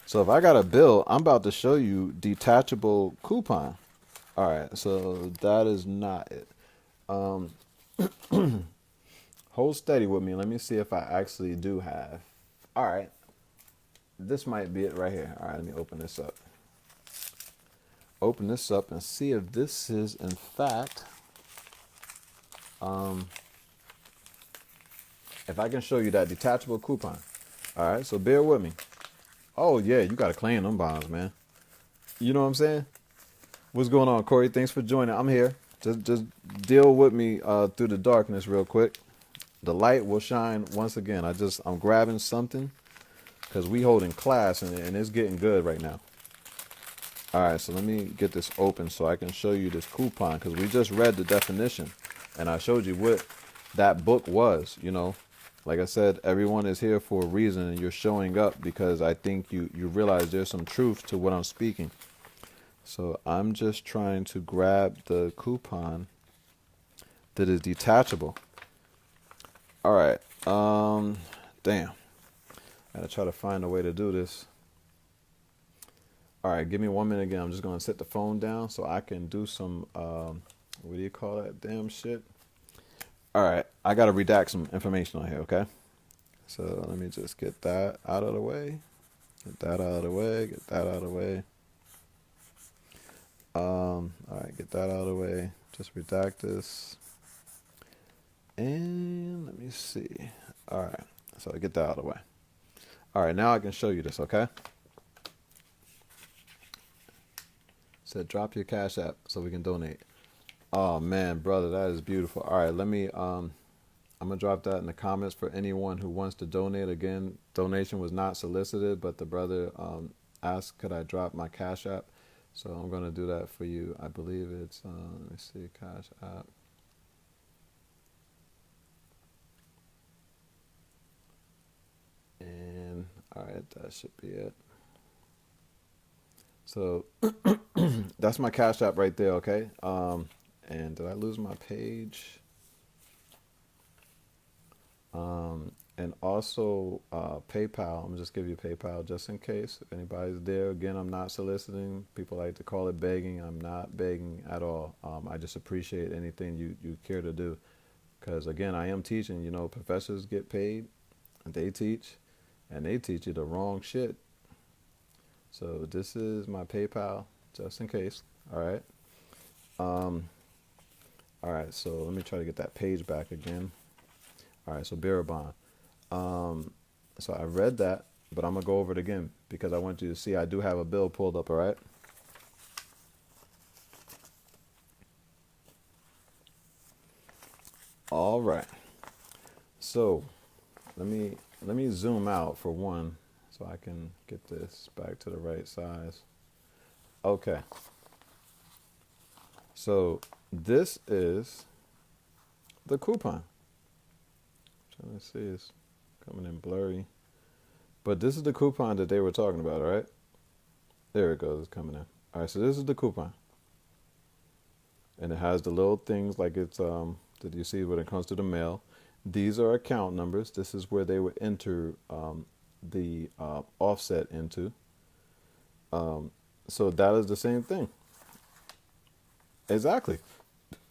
So if I got a bill, I'm about to show you detachable coupon. All right, so that is not it. Hold steady with me. Let me see if I actually do have. All right, this might be it right here. All right, let me open this up. Open this up and see if this is in fact, if I can show you that detachable coupon. All right, so bear with me. Oh, yeah, you got to claim them bonds, man. You know what I'm saying? What's going on, Corey? Thanks for joining. I'm here. Just deal with me through the darkness real quick. The light will shine once again. I'm grabbing something because we holding class and it's getting good right now. All right, so let me get this open so I can show you this coupon because we just read the definition and I showed you what that book was, you know. Like I said, everyone is here for a reason, and you're showing up because I think you realize there's some truth to what I'm speaking. So I'm just trying to grab the coupon that is detachable. All right. Damn. I gotta try to find a way to do this. All right, give me 1 minute again. I'm just gonna set the phone down so I can do some what do you call that damn shit? All right, I got to redact some information on here, okay? So let me just get that out of the way. Get that out of the way. Get that out of the way. All right, get that out of the way. Just redact this. And let me see. All right, so I get that out of the way. All right, now I can show you this, okay? Said drop your Cash App so we can donate. Oh man, brother, that is beautiful. All right, let me I'm gonna drop that in the comments for anyone who wants to donate. Again, donation was not solicited, but the brother asked could I drop my Cash App. So I'm gonna do that for you. I believe it's let me see, Cash App. And all right, that should be it. So that's my Cash App right there, okay? And did I lose my page? And also PayPal. I'm gonna just give you PayPal just in case if anybody's there. Again, I'm not soliciting. People like to call it begging. I'm not begging at all. I just appreciate anything you care to do. Because again, I am teaching. You know, professors get paid, and they teach, and they teach you the wrong shit. So this is my PayPal, just in case. All right. Um, all right. So let me try to get that page back again. All right. So bearer bond. So I read that, but I'm gonna go over it again because I want you to see I do have a bill pulled up. All right. All right. So let me zoom out for one, so I can get this back to the right size. Okay. So this is the coupon. Trying to see, it's coming in blurry, but this is the coupon that they were talking about. All right. There it goes. It's coming in. All right. So this is the coupon, and it has the little things like it's that you see when it comes to the mail. These are account numbers. This is where they would enter the offset into. So that is the same thing. Exactly.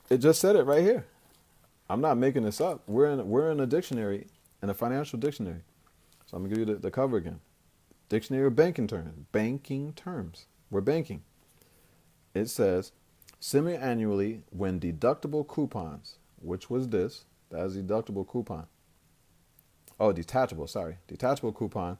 It just said it right here. I'm not making this up. We're in a dictionary, in a financial dictionary. So I'm gonna give you the cover again. Dictionary of banking terms. Banking terms. We're banking. It says semi-annually when deductible coupons, which was this. That is deductible coupon. Oh, detachable. Sorry, detachable coupon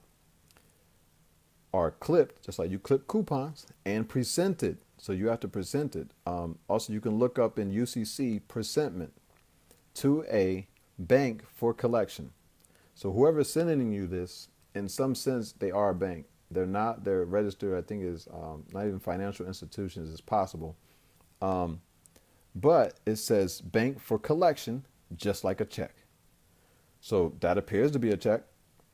are clipped, just like you clip coupons, and presented. So you have to present it. Also, you can look up in UCC presentment to a bank for collection. So whoever's sending you this, in some sense, they are a bank. They're not. They're registered. I think is not even financial institutions. It's possible, but it says bank for collection, just like a check. So that appears to be a check.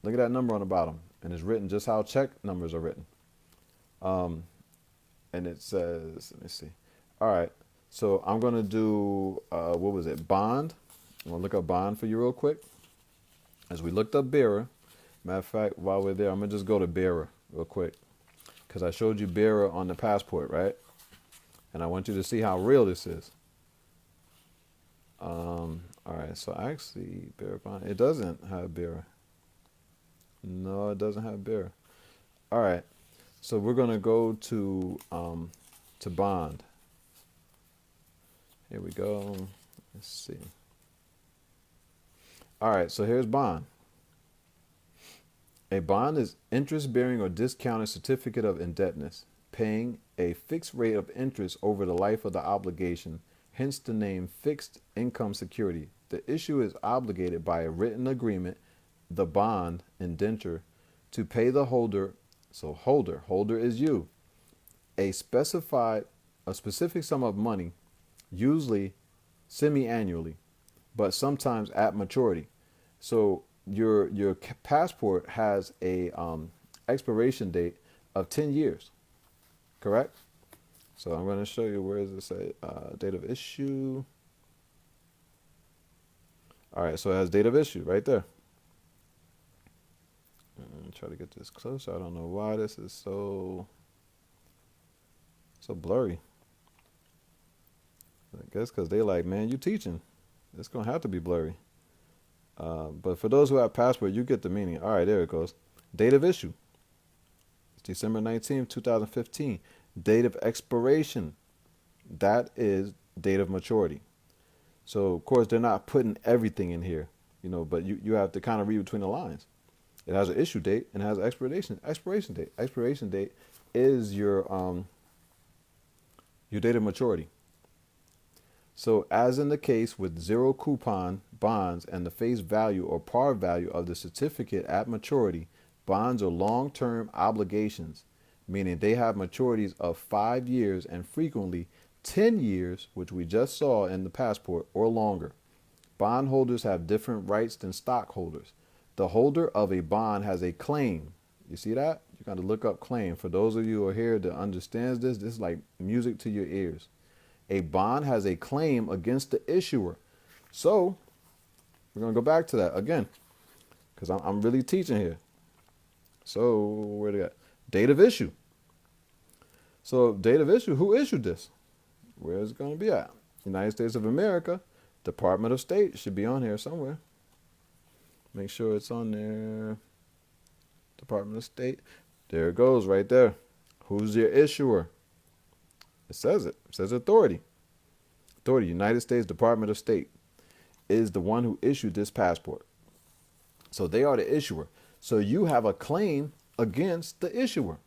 Look at that number on the bottom, and it's written just how check numbers are written. And it says, let me see. All right. So I'm going to do, what was it? Bond. I'm going to look up bond for you real quick. As we looked up bearer. Matter of fact, while we're there, I'm going to just go to bearer real quick. Because I showed you bearer on the passport, right? And I want you to see how real this is. All right. So actually, bearer bond. It doesn't have bearer. No, it doesn't have bearer. All right. So we're going to go to bond. Here we go. Let's see. All right, so here's bond. A bond is interest-bearing or discounted certificate of indebtedness, paying a fixed rate of interest over the life of the obligation, hence the name fixed income security. The issue is obligated by a written agreement, the bond, indenture, to pay the holder, so holder is you, a specific sum of money, usually semi-annually, but sometimes at maturity. So your passport has a expiration date of 10 years, correct? So I'm going to show you, where does it say date of issue? All right, so it has date of issue right there. Try to get this closer. I don't know why this is so blurry. I guess because they like, man, you teaching. It's going to have to be blurry. But for those who have passport, you get the meaning. All right, there it goes. Date of issue. It's December 19th, 2015. Date of expiration. That is date of maturity. So, of course, they're not putting everything in here, but you have to kind of read between the lines. It has an issue date and it has an expiration date. Expiration date is your date of maturity. So as in the case with zero coupon bonds and the face value or par value of the certificate at maturity, bonds are long-term obligations, meaning they have maturities of 5 years and frequently 10 years, which we just saw in the passport, or longer. Bondholders have different rights than stockholders. The holder of a bond has a claim. You see that? You got to look up claim. For those of you who are here that understands this is like music to your ears. A bond has a claim against the issuer. So we're going to go back to that again, because I'm really teaching here. So where they got date of issue? So date of issue, who issued this? Where is it going to be at? United States of America, Department of State should be on here somewhere. Make sure it's on there. Department of State. There it goes right there. Who's your issuer? It says it. It says authority. Authority, United States Department of State is the one who issued this passport. So they are the issuer. So you have a claim against the issuer.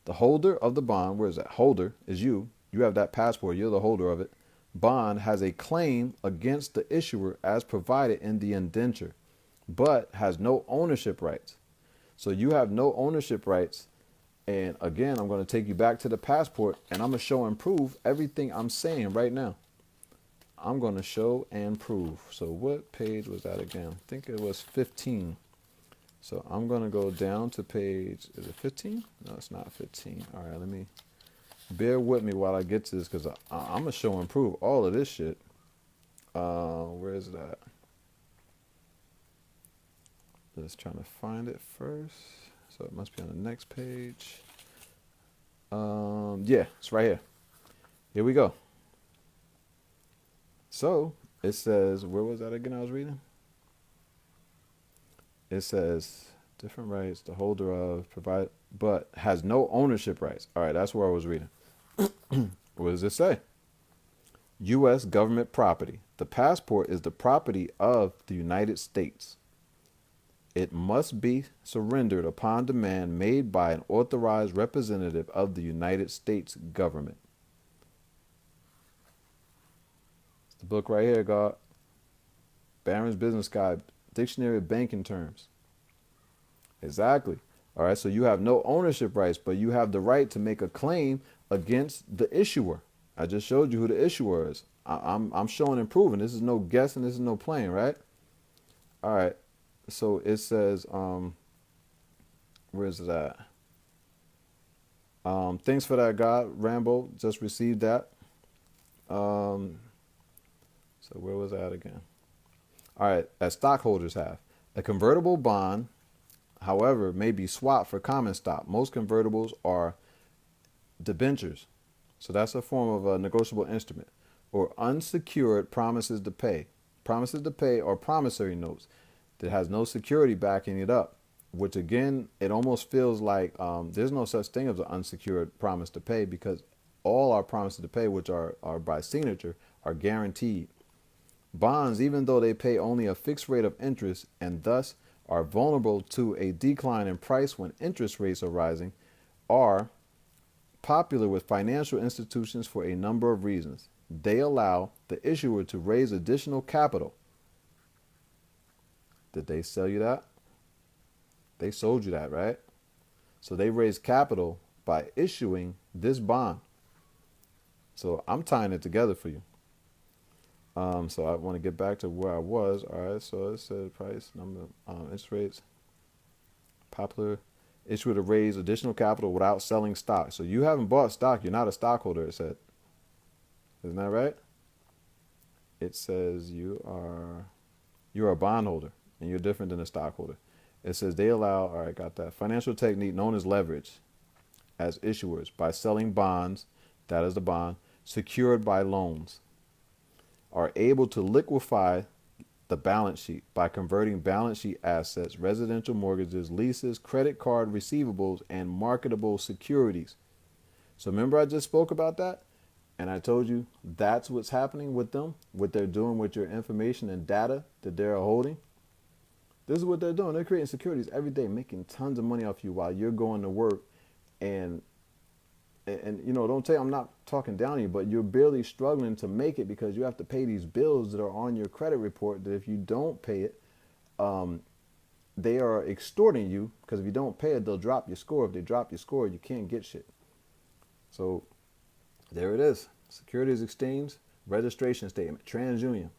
The holder of the bond, where is that? Holder is you. You have that passport. You're the holder of it. Bond has a claim against the issuer as provided in the indenture, but has no ownership rights. So you have no ownership rights. And again, I'm going to take you back to the passport, and I'm going to show and prove everything I'm saying right now. I'm going to show and prove. So what page was that again? I think it was 15. So I'm going to go down to page, is it 15? No, it's not 15. All right, let me, bear with me while I get to this, because I'm going to show and prove all of this shit. Where is that? Just trying to find it first. So it must be on the next page. Yeah, it's right here. Here we go. So it says, where was that again I was reading? It says different rights, the holder of, provide, but has no ownership rights. All right, that's where I was reading. What does it say? U.S. government property. The passport is the property of the United States. It must be surrendered upon demand made by an authorized representative of the United States government. It's the book right here, God. Barron's Business Guide, Dictionary of Banking Terms. Exactly. All right, so you have no ownership rights, but you have the right to make a claim against the issuer. I just showed you who the issuer is. I'm showing and proving. This is no guessing. This is no playing, right? All right. So it says, where's that? Thanks for that, God. Rambo just received that. So where was that again? All right, as stockholders have. A convertible bond, however, may be swapped for common stock. Most convertibles are debentures. So that's a form of a negotiable instrument. Or unsecured promises to pay. Promises to pay are promissory notes that has no security backing it up, which again, it almost feels like there's no such thing as an unsecured promise to pay, because all our promises to pay, which are by signature, are guaranteed. Bonds, even though they pay only a fixed rate of interest and thus are vulnerable to a decline in price when interest rates are rising, are popular with financial institutions for a number of reasons. They allow the issuer to raise additional capital. Did they sell you that? They sold you that, right? So they raised capital by issuing this bond. So I'm tying it together for you. So I want to get back to where I was. All right. So it said price, number, interest rates, popular, issuer to raise additional capital without selling stock. So you haven't bought stock. You're not a stockholder, it said. Isn't that right? It says you're a bondholder and you're different than a stockholder. It says they allow, all right, got that, financial technique known as leverage as issuers by selling bonds, that is the bond, secured by loans, are able to liquefy the balance sheet by converting balance sheet assets, residential mortgages, leases, credit card receivables, and marketable securities. So remember I just spoke about that? And I told you that's what's happening with them, what they're doing with your information and data that they're holding. This is what they're doing. They're creating securities every day, making tons of money off you while you're going to work. And you know, don't say I'm not talking down to you, but you're barely struggling to make it because you have to pay these bills that are on your credit report that if you don't pay it, they are extorting you, because if you don't pay it, they'll drop your score. If they drop your score, you can't get shit. So there it is. Securities Exchange, registration statement, TransUnion.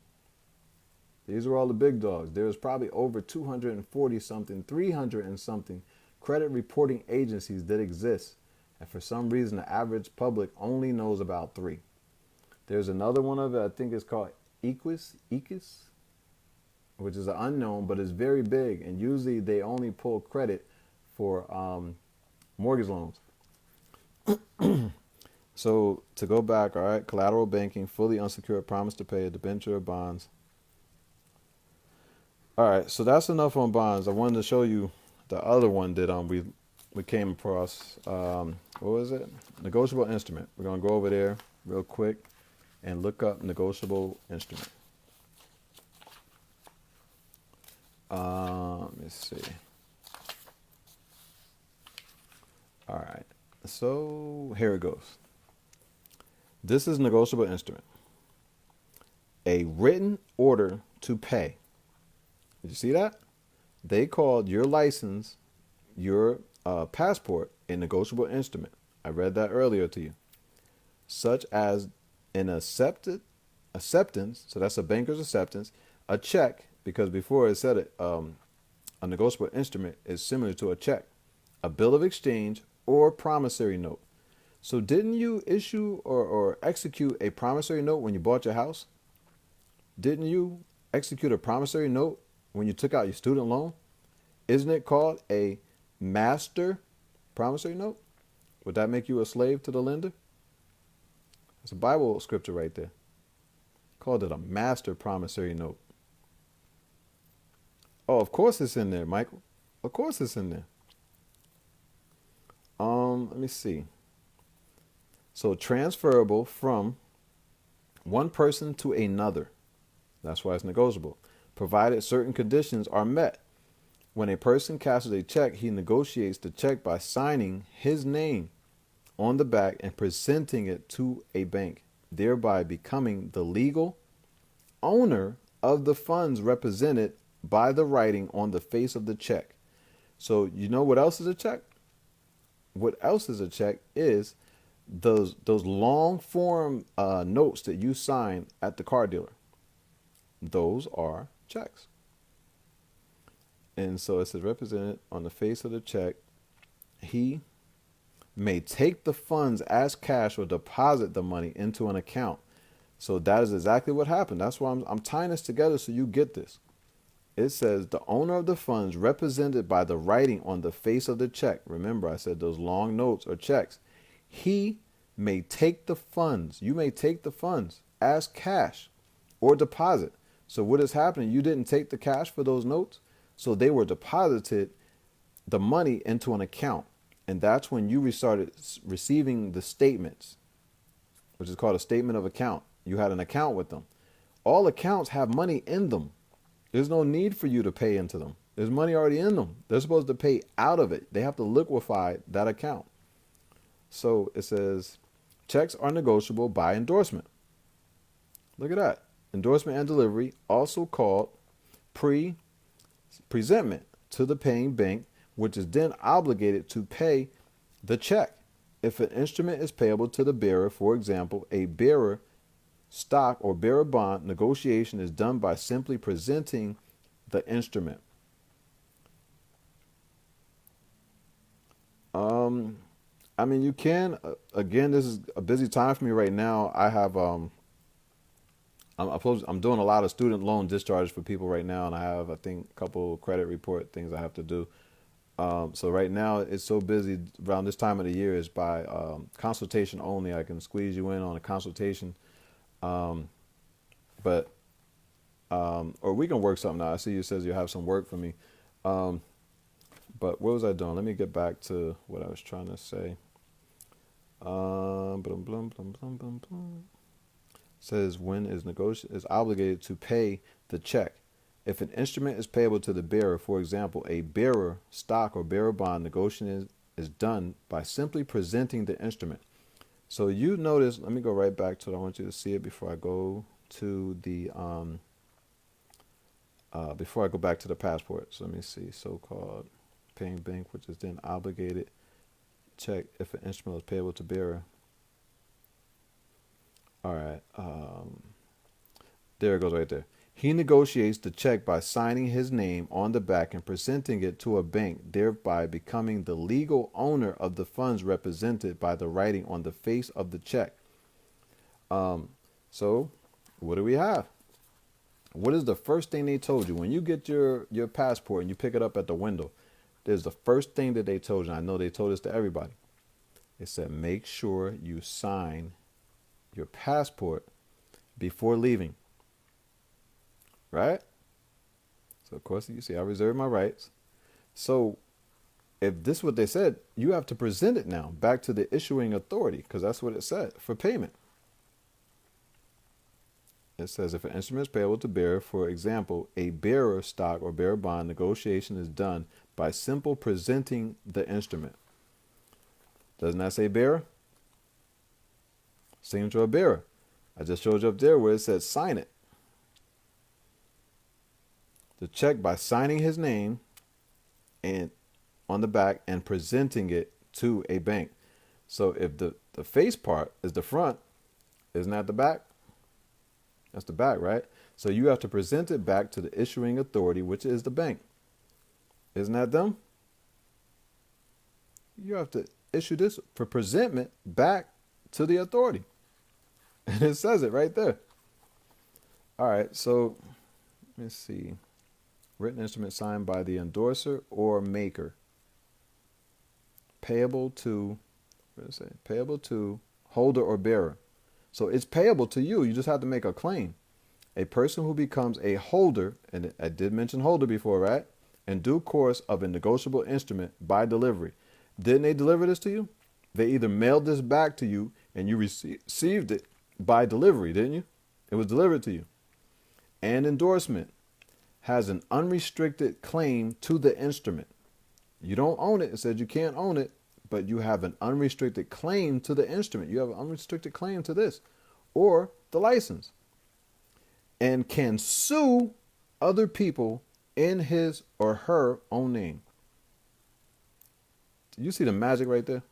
These are all the big dogs. There's probably over 240 something, 300 and something credit reporting agencies that exist. And for some reason, the average public only knows about 3. There's another one of it, I think it's called Equus. which is an unknown, but it's very big. And usually they only pull credit for mortgage loans. So to go back, all right, collateral banking, fully unsecured, promise to pay, a debenture, bonds. All right, so that's enough on bonds. I wanted to show you the other one that we came across. What was it? Negotiable instrument. We're gonna go over there real quick and look up negotiable instrument. Let me see. All right, so here it goes. This is negotiable instrument. A written order to pay. Did you see that? They called your license, your passport, a negotiable instrument. I read that earlier to you. Such as an acceptance, so that's a banker's acceptance, a check, because before it said it, a negotiable instrument is similar to a check, a bill of exchange, or promissory note. So didn't you issue or execute a promissory note when you bought your house? Didn't you execute a promissory note when you took out your student loan? Isn't it called a master promissory note? Would that make you a slave to the lender? It's a Bible scripture right there. Called it a master promissory note. Oh, of course it's in there, Michael. Of course it's in there. Let me see. So transferable from one person to another. That's why it's negotiable, provided certain conditions are met. When a person cashes a check, he negotiates the check by signing his name on the back and presenting it to a bank, thereby becoming the legal owner of the funds represented by the writing on the face of the check. So you know what else is a check? What else is a check is those long form notes that you sign at the car dealer. Those are checks. And so it says represented on the face of the check. He may take the funds as cash or deposit the money into an account. So that is exactly what happened. That's why I'm tying this together so you get this. It says the owner of the funds represented by the writing on the face of the check. Remember, I said those long notes or checks. He may take the funds. You may take the funds as cash or deposit. So what is happening? You didn't take the cash for those notes. So they were deposited the money into an account. And that's when you started receiving the statements, which is called a statement of account. You had an account with them. All accounts have money in them. There's no need for you to pay into them. There's money already in them. They're supposed to pay out of it. They have to liquefy that account. So it says checks are negotiable by endorsement. Look at that. Endorsement and delivery, also called presentment to the paying bank, which is then obligated to pay the check. If an instrument is payable to the bearer, for example, a bearer stock or bearer bond, negotiation is done by simply presenting the instrument. I mean, you can, again, this is a busy time for me right now. I have, I'm doing a lot of student loan discharges for people right now, and I have, I think, a couple credit report things I have to do. So right now it's so busy around this time of the year is by consultation only. I can squeeze you in on a consultation. Or we can work something out. I see you says you have some work for me. But what was I doing? Let me get back to what I was trying to say. Says when is obligated to pay the check. If an instrument is payable to the bearer, for example, a bearer stock or bearer bond, negotiation is done by simply presenting the instrument. So you notice, let me go right back to it. I want you to see it before I go to the before I go back to the passport. So let me see. So-called paying bank, which is then obligated check if an instrument is payable to bearer. All right. There it goes right there. He negotiates the check by signing his name on the back and presenting it to a bank, thereby becoming the legal owner of the funds represented by the writing on the face of the check. So what do we have? What is the first thing they told you when you get your passport and you pick it up at the window? There's the first thing that they told you. I know they told this to everybody. It said, make sure you sign your passport before leaving. Right? So, of course, you see, I reserve my rights. So, if this is what they said, you have to present it now back to the issuing authority, because that's what it said, for payment. It says if an instrument is payable to bearer, for example, a bearer stock or bearer bond, negotiation is done by simple presenting the instrument. Doesn't that say bearer? Signature of bearer. I just showed you up there where it says sign it. The check by signing his name and on the back and presenting it to a bank. So if the face part is the front, isn't that the back? That's the back, right? So you have to present it back to the issuing authority, which is the bank. Isn't that them? You have to issue this for presentment back to the authority. And it says it right there. All right, so let's see. Written instrument signed by the endorser or maker. Payable to, what does it say? Payable to holder or bearer. So it's payable to you. You just have to make a claim. A person who becomes a holder, and I did mention holder before, right? In due course of a negotiable instrument by delivery. Didn't they deliver this to you? They either mailed this back to you and you received it by delivery, didn't you? It was delivered to you. And endorsement has an unrestricted claim to the instrument. You don't own it. It says you can't own it, but you have an unrestricted claim to the instrument. You have an unrestricted claim to this or the license and can sue other people in his or her own name. You see the magic right there?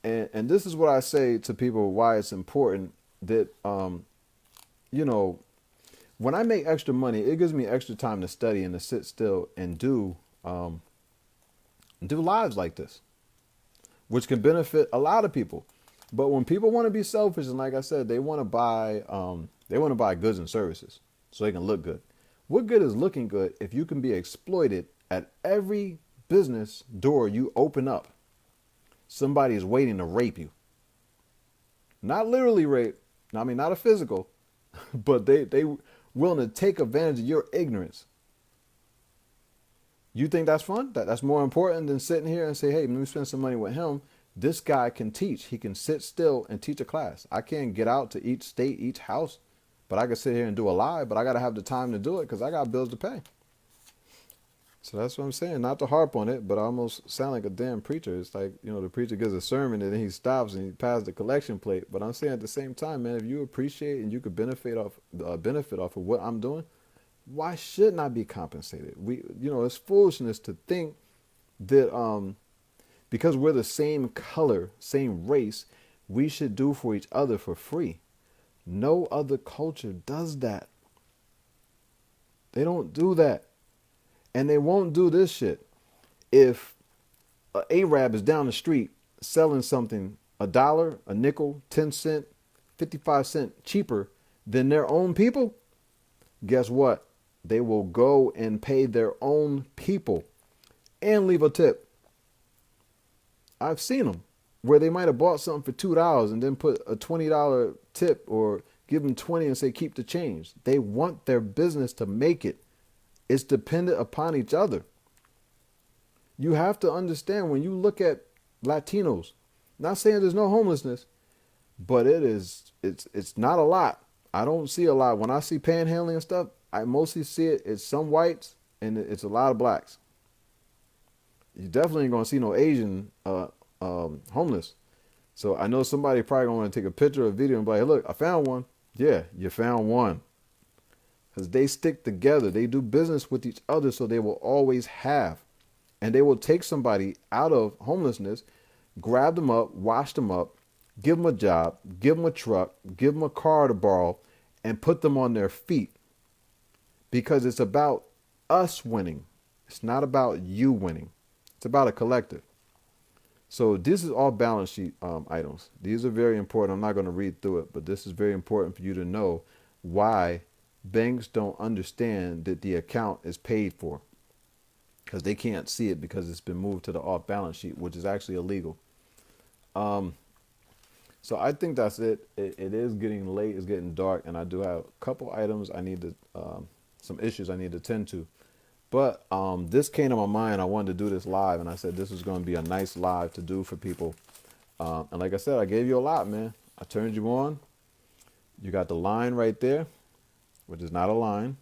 And this is what I say to people, why it's important that, when I make extra money, it gives me extra time to study and to sit still and do lives like this, which can benefit a lot of people. But when people want to be selfish, and like I said, they want to buy goods and services so they can look good. What good is looking good if you can be exploited at every business door you open up? Somebody is waiting to rape you. Not literally rape. I mean, not a physical, but they willing to take advantage of your ignorance. You think that's fun? That's more important than sitting here and say, hey, let me spend some money with him. This guy can teach. He can sit still and teach a class. I can't get out to each state, each house, but I can sit here and do a live, but I got to have the time to do it because I got bills to pay. So that's what I'm saying. Not to harp on it, but I almost sound like a damn preacher. It's like, the preacher gives a sermon and then he stops and he passes the collection plate. But I'm saying at the same time, man, if you appreciate and you could benefit off of what I'm doing, why shouldn't I be compensated? It's foolishness to think that because we're the same color, same race, we should do for each other for free. No other culture does that. They don't do that. And they won't do this shit. If an Arab is down the street selling something $1, a nickel, 10 cent, 55 cent cheaper than their own people, guess what? They will go and pay their own people and leave a tip. I've seen them where they might have bought something for $2 and then put a $20 tip or give them 20 and say, keep the change. They want their business to make it. It's dependent upon each other. You have to understand when you look at Latinos, not saying there's no homelessness, but it's not a lot. I don't see a lot. When I see panhandling and stuff, I mostly see it's some whites and it's a lot of blacks. You definitely ain't gonna see no Asian homeless. So I know somebody probably gonna want to take a picture or a video and be like, hey, look, I found one. Yeah, you found one. Because they stick together. They do business with each other, so they will always have. And they will take somebody out of homelessness, grab them up, wash them up, give them a job, give them a truck, give them a car to borrow, and put them on their feet. Because it's about us winning. It's not about you winning. It's about a collective. So this is all balance sheet items. These are very important. I'm not going to read through it, but this is very important for you to know why banks don't understand that the account is paid for because they can't see it because it's been moved to the off balance sheet, which is actually illegal. Um, so I think that's it. It is getting late. It's getting dark, and I do have a couple items I need to, some issues I need to tend to. But this came to my mind. I wanted to do this live, and I said this was going to be a nice live to do for people. And like I said, I gave you a lot, man. I turned you on. You got the line right there, which is not a line.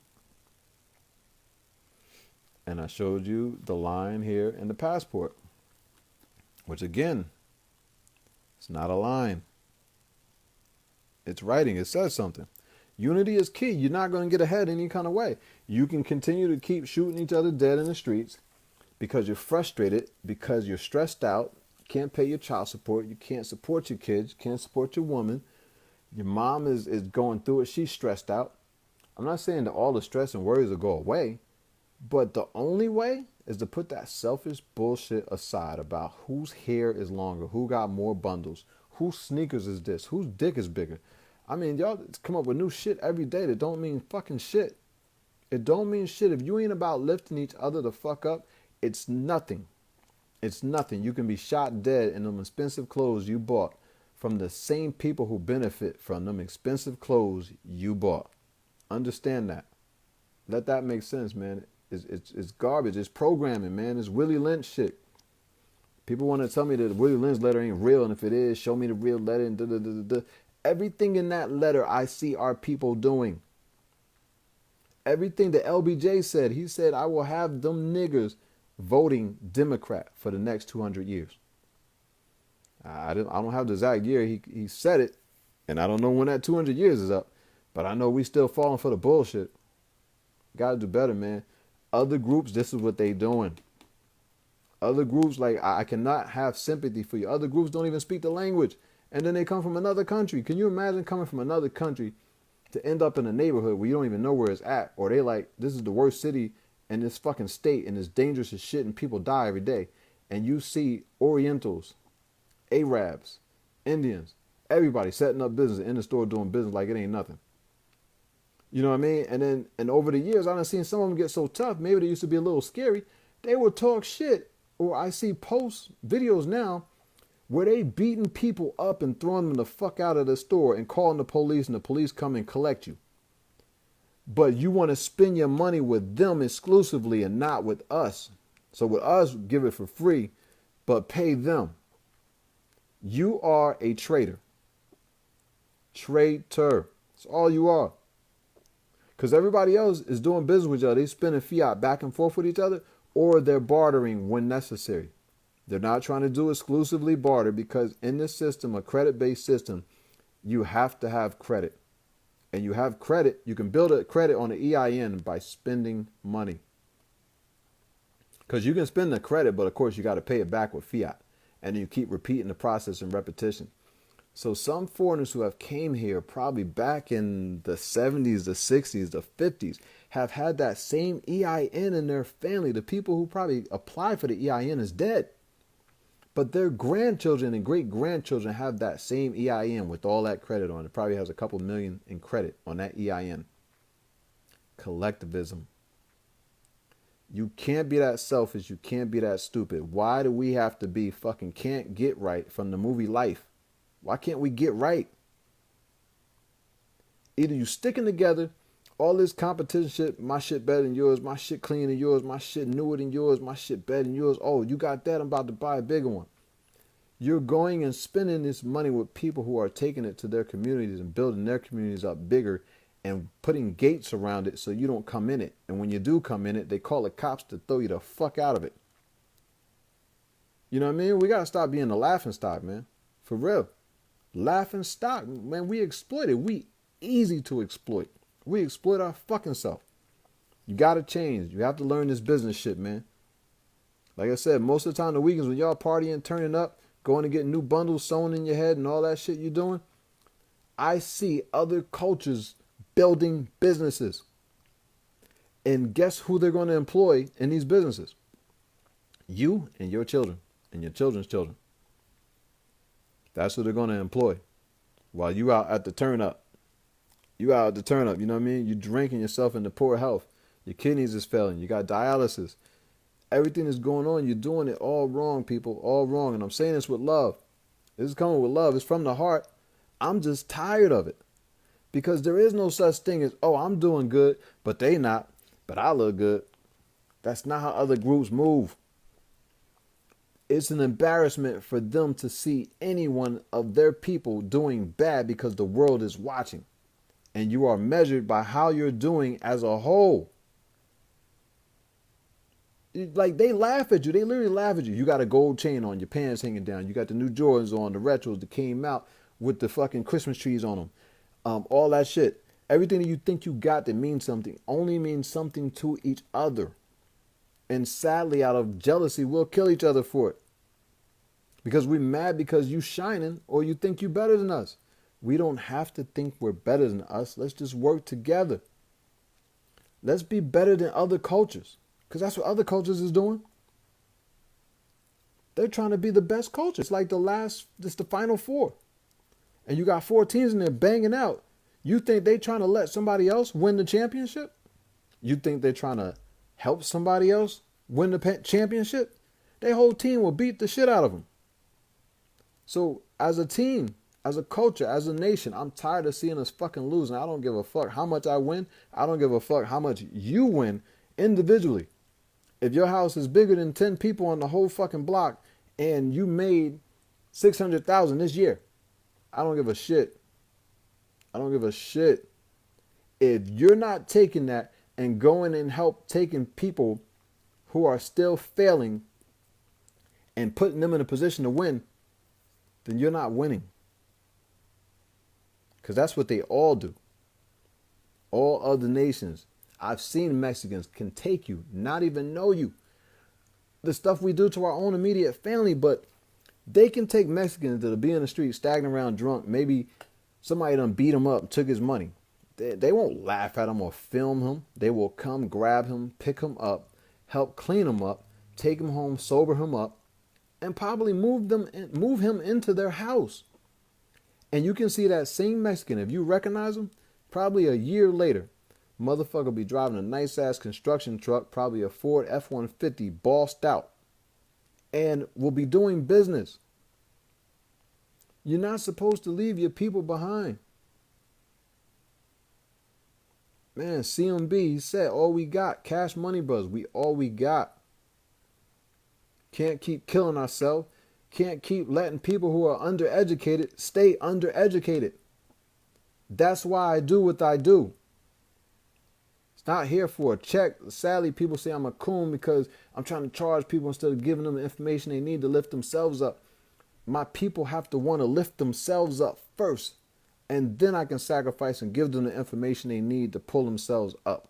And I showed you the line here in the passport, which again, it's not a line. It's writing. It says something. Unity is key. You're not going to get ahead any kind of way. You can continue to keep shooting each other dead in the streets because you're frustrated, because you're stressed out, can't pay your child support, you can't support your kids, can't support your woman. Your mom is going through it. She's stressed out. I'm not saying that all the stress and worries will go away, but the only way is to put that selfish bullshit aside about whose hair is longer, who got more bundles, whose sneakers is this, whose dick is bigger. I mean, y'all come up with new shit every day that don't mean fucking shit. It don't mean shit. If you ain't about lifting each other the fuck up, it's nothing. It's nothing. You can be shot dead in them expensive clothes you bought from the same people who benefit from them expensive clothes you bought. Understand that. Let that make sense, man. It's garbage. It's programming, man. It's Willie Lynch shit. People want to tell me that the Willie Lynch letter ain't real, and if it is, show me the real letter. And da, da, da, da, da. Everything in that letter I see our people doing. Everything that LBJ said, he said, I will have them niggers voting Democrat for the next 200 years. I don't have the exact year he said it, and I don't know when that 200 years is up, but I know we still falling for the bullshit. Gotta do better, man. Other groups, this is what they doing. Other groups, like, I cannot have sympathy for you. Other groups don't even speak the language, and then they come from another country. Can you imagine coming from another country to end up in a neighborhood where you don't even know where it's at, or they like, this is the worst city in this fucking state, and it's dangerous as shit, and people die every day, and you see Orientals, Arabs, Indians, everybody setting up business in the store doing business like it ain't nothing. You know what I mean? And over the years, I've seen some of them get so tough. Maybe they used to be a little scary. They would talk shit. Or I see posts, videos now, where they beating people up and throwing them the fuck out of the store and calling the police, and the police come and collect you. But you want to spend your money with them exclusively and not with us. So with us, give it for free, but pay them. You are a traitor. Traitor. That's all you are. Because everybody else is doing business with each other. They're spending fiat back and forth with each other, or they're bartering when necessary. They're not trying to do exclusively barter, because in this system, a credit-based system, you have to have credit. And you have credit. You can build a credit on the EIN by spending money. Because you can spend the credit, but of course you got to pay it back with fiat. And you keep repeating the process and repetition. So some foreigners who have came here probably back in the 70s, the 60s, the 50s, have had that same EIN in their family. The people who probably applied for the EIN is dead. But their grandchildren and great-grandchildren have that same EIN with all that credit on it. It probably has a couple million in credit on that EIN. Collectivism. You can't be that selfish. You can't be that stupid. Why do we have to be fucking can't get right from the movie Life? Why can't we get right? Either you sticking together, all this competition shit, my shit better than yours, my shit cleaner than yours, my shit newer than yours, my shit better than yours. Oh, you got that, I'm about to buy a bigger one. You're going and spending this money with people who are taking it to their communities and building their communities up bigger and putting gates around it so you don't come in it. And when you do come in it, they call the cops to throw you the fuck out of it. You know what I mean? We got to stop being the laughing stock, man. For real. Laughing stock, man. We exploited. We easy to exploit. We exploit our fucking self. You got to change. You have to learn this business shit, man. Like I said, most of the time the weekends when y'all partying, turning up, going to get new bundles sewn in your head and all that shit you're doing, I see other cultures building businesses. And guess who they're going to employ in these businesses? You and your children and your children's children. That's who they're going to employ while you out at the turn up. You out the turn up, you know what I mean? You drinking yourself into poor health. Your kidneys is failing. You got dialysis. Everything is going on. You're doing it all wrong, people. All wrong. And I'm saying this with love. This is coming with love. It's from the heart. I'm just tired of it. Because there is no such thing as, oh, I'm doing good, but they not. But I look good. That's not how other groups move. It's an embarrassment for them to see any one of their people doing bad because the world is watching. And you are measured by how you're doing as a whole. Like, they laugh at you. They literally laugh at you. You got a gold chain on, your pants hanging down. You got the new Jordans on, the retros that came out with the fucking Christmas trees on them. All that shit. Everything that you think you got that means something only means something to each other. And sadly, out of jealousy, we'll kill each other for it. Because we're mad because you shining or you think you better than us. We don't have to think we're better than us. Let's just work together. Let's be better than other cultures. Because that's what other cultures is doing. They're trying to be the best culture. It's like it's the final four. And you got 4 teams in there banging out. You think they trying to let somebody else win the championship? You think they're trying to help somebody else win the championship? Their whole team will beat the shit out of them. So as a team, as a culture, as a nation, I'm tired of seeing us fucking losing. I don't give a fuck how much I win. I don't give a fuck how much you win individually. If your house is bigger than 10 people on the whole fucking block and you made 600,000 this year, I don't give a shit. I don't give a shit. If you're not taking that and going and help taking people who are still failing and putting them in a position to win, then you're not winning. Because that's what they all do. All other nations. I've seen Mexicans can take you, not even know you. The stuff we do to our own immediate family, but they can take Mexicans that'll be in the street, staggering around drunk. Maybe somebody done beat him up, took his money. They won't laugh at him or film him. They will come, grab him, pick him up, help clean him up, take him home, sober him up, and probably move him into their house. And you can see that same Mexican, if you recognize him, probably a year later, motherfucker will be driving a nice ass construction truck, probably a Ford F-150, bossed out, and will be doing business. You're not supposed to leave your people behind. Man, CMB, he said, all we got, Cash Money Brothers, we all we got. Can't keep killing ourselves. Can't keep letting people who are undereducated stay undereducated. That's why I do what I do. It's not here for a check. Sadly, people say I'm a coon because I'm trying to charge people instead of giving them the information they need to lift themselves up. My people have to want to lift themselves up first. And then I can sacrifice and give them the information they need to pull themselves up.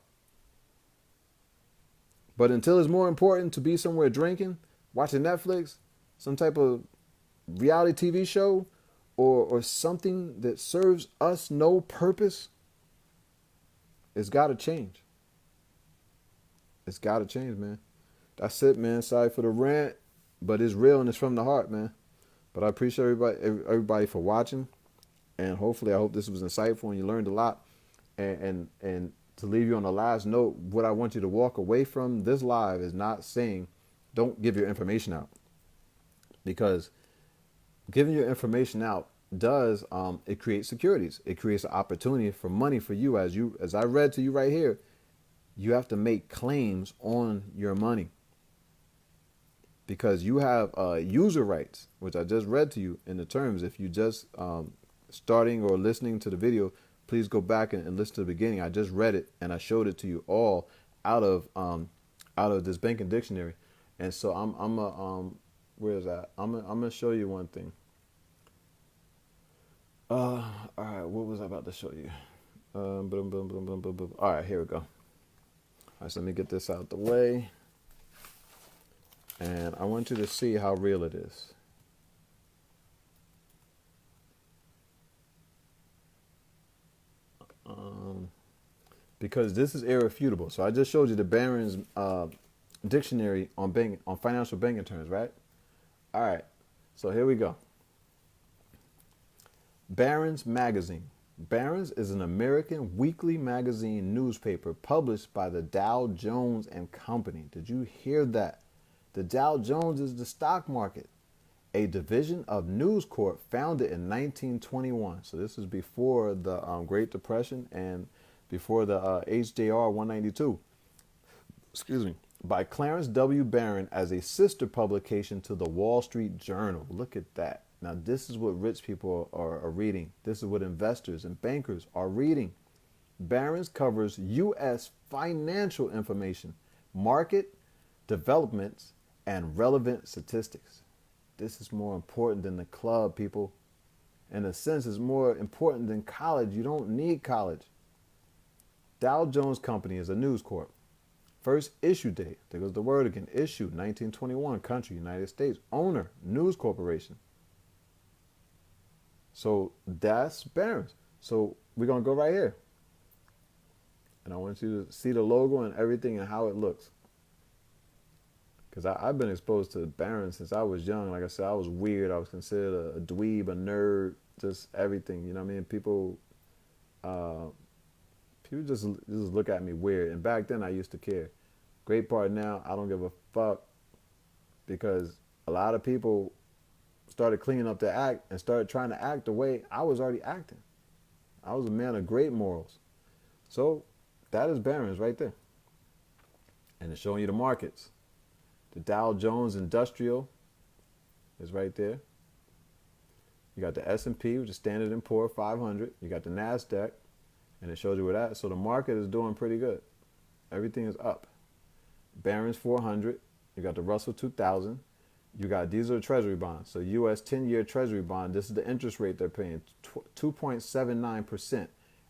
But until it's more important to be somewhere drinking, watching Netflix, some type of reality TV show, or something that serves us no purpose, it's got to change. It's got to change, man. That's it, man. Sorry for the rant, but it's real and it's from the heart, man. But I appreciate everybody for watching, and hopefully I hope this was insightful and you learned a lot. And to leave you on the last note, what I want you to walk away from this live is not saying don't give your information out, because giving your information out does it creates securities. It creates an opportunity for money for you. As I read to you right here, you have to make claims on your money, because you have user rights, which I just read to you in the terms. If you just starting or listening to the video, please go back and listen to the beginning. I just read it and I showed it to you all out of this banking dictionary. And so where is that? I'm gonna show you one thing. All right, what was I about to show you? All right, here we go. All right, so let me get this out the way. And I want you to see how real it is. Because this is irrefutable. So I just showed you the Barron's dictionary on financial banking terms, right? All right, so here we go. Barron's magazine. Barron's is an American weekly magazine newspaper published by the Dow Jones and Company. Did you hear that? The Dow Jones is the stock market, a division of News Corp founded in 1921. So this is before the Great Depression and before the HJR 192. Excuse me. By Clarence W. Barron as a sister publication to the Wall Street Journal. Look at that. Now, this is what rich people are reading. This is what investors and bankers are reading. Barron's covers U.S. financial information, market developments, and relevant statistics. This is more important than the club, people. In a sense, it's more important than college. You don't need college. Dow Jones Company is a News Corp. First issue date, there goes the word again, issue, 1921, country, United States. Owner, News Corporation. So that's Barron's. So we're going to go right here. And I want you to see the logo and everything and how it looks. Because I've been exposed to Barron's since I was young. Like I said, I was weird. I was considered a dweeb, a nerd, just everything. You know what I mean? People just look at me weird. And back then I used to care. Great part now, I don't give a fuck, because a lot of people started cleaning up their act and started trying to act the way I was already acting. I was a man of great morals. So that is Barron's right there. And it's showing you the markets. The Dow Jones Industrial is right there. You got the S&P, which is Standard & Poor 500. You got the NASDAQ. And it shows you where that. So the market is doing pretty good. Everything is up. Barron's 400. You got the Russell 2000. You got, these are the treasury bonds. So U.S. 10-year treasury bond. This is the interest rate they're paying, 2.79%.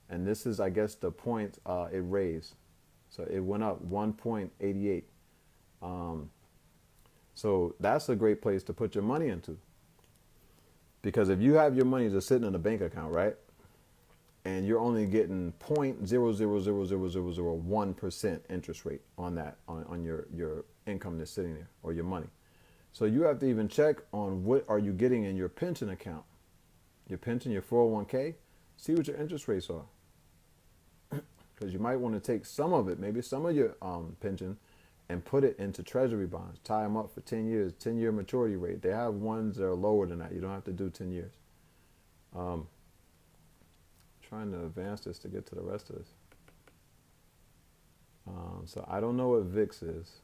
And this is, I guess, the point it raised. So it went up 1.88. So that's a great place to put your money into. Because if you have your money just sitting in a bank account, right? And you're only getting 0.000001% interest rate on that, on your income that's sitting there, or your money. So you have to even check on what are you getting in your pension account, your pension, your 401k, see what your interest rates are. Because you might want to take some of it, maybe some of your pension, and put it into treasury bonds, tie them up for 10 years, 10-year maturity rate. They have ones that are lower than that. You don't have to do 10 years. Trying to advance this to get to the rest of this. So I don't know what VIX is.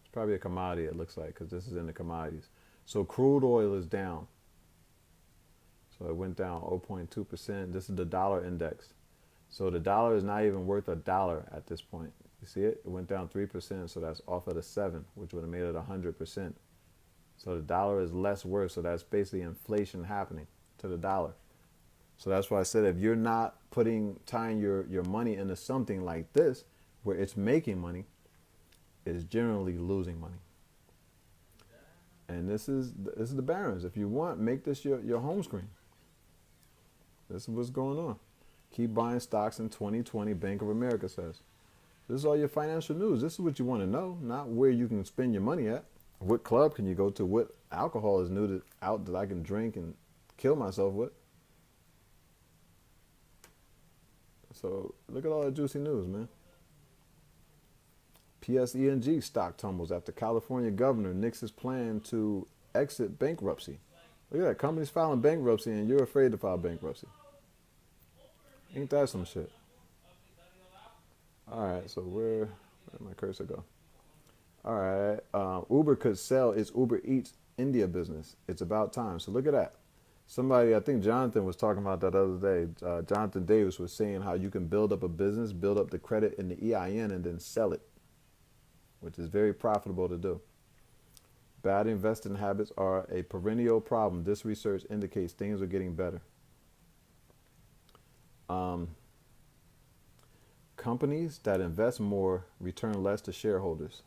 It's probably a commodity, it looks like, because this is in the commodities. So crude oil is down. So it went down 0.2%. This is the dollar index. So the dollar is not even worth $1 at this point. You see it? It went down 3%, so that's off of the 7, which would have made it 100%. So the dollar is less worth, so that's basically inflation happening to the dollar. So that's why I said if you're not tying your money into something like this, where it's making money, it is generally losing money. And this is the Barron's. If you want, make this your home screen. This is what's going on. Keep buying stocks in 2020, Bank of America says. This is all your financial news. This is what you want to know, not where you can spend your money at. What club can you go to? What alcohol is out that I can drink and kill myself with? So look at all the juicy news, man. PSE&G stock tumbles after California governor nixes his plan to exit bankruptcy. Look at that. Companies filing bankruptcy and you're afraid to file bankruptcy. Ain't that some shit? All right, so where'd my cursor go? All right, Uber could sell its Uber Eats India business. It's about time. So look at that. Somebody, I think Jonathan was talking about that other day. Jonathan Davis was saying how you can build up a business, build up the credit in the EIN, and then sell it, which is very profitable to do. Bad investing habits are a perennial problem. This research indicates things are getting better. Companies that invest more return less to shareholders.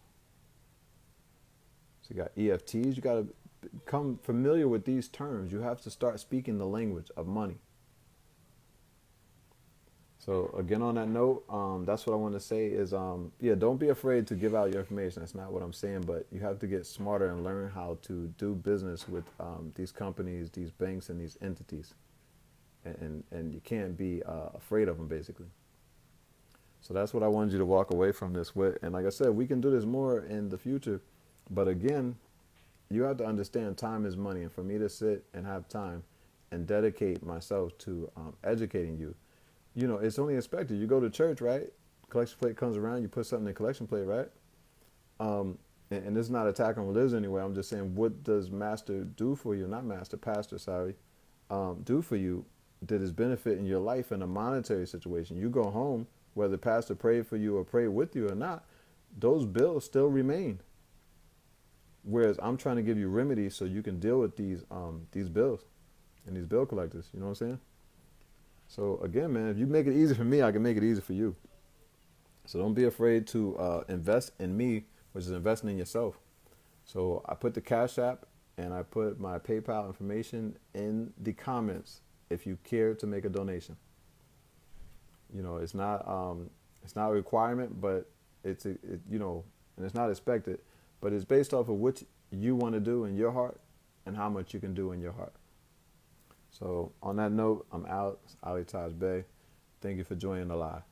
So you got EFTs. You got to become familiar with these terms. You have to start speaking the language of money. So again, on that note, that's what I want to say is, yeah, don't be afraid to give out your information. That's not what I'm saying, but you have to get smarter and learn how to do business with these companies, these banks, and these entities. and you can't be afraid of them, basically. So that's what I wanted you to walk away from this with. And like I said, we can do this more in the future. But again, you have to understand time is money. And for me to sit and have time and dedicate myself to educating you, it's only expected. You go to church, right? Collection plate comes around, you put something in the collection plate, right? And this is not attack on religion anyway. I'm just saying, what does master do for you? Not master, pastor, sorry. Do for you that is benefit in your life in a monetary situation. You go home, whether pastor prayed for you or prayed with you or not, those bills still remain. Whereas I'm trying to give you remedies so you can deal with these bills and these bill collectors. You know what I'm saying? So again, man, if you make it easy for me, I can make it easy for you. So don't be afraid to invest in me, which is investing in yourself. So I put the Cash App and I put my PayPal information in the comments if you care to make a donation. It's not a requirement, but and it's not expected, but it's based off of what you want to do in your heart and how much you can do in your heart. So on that note, I'm out. It's Ali Taj Bey. Thank you for joining the live.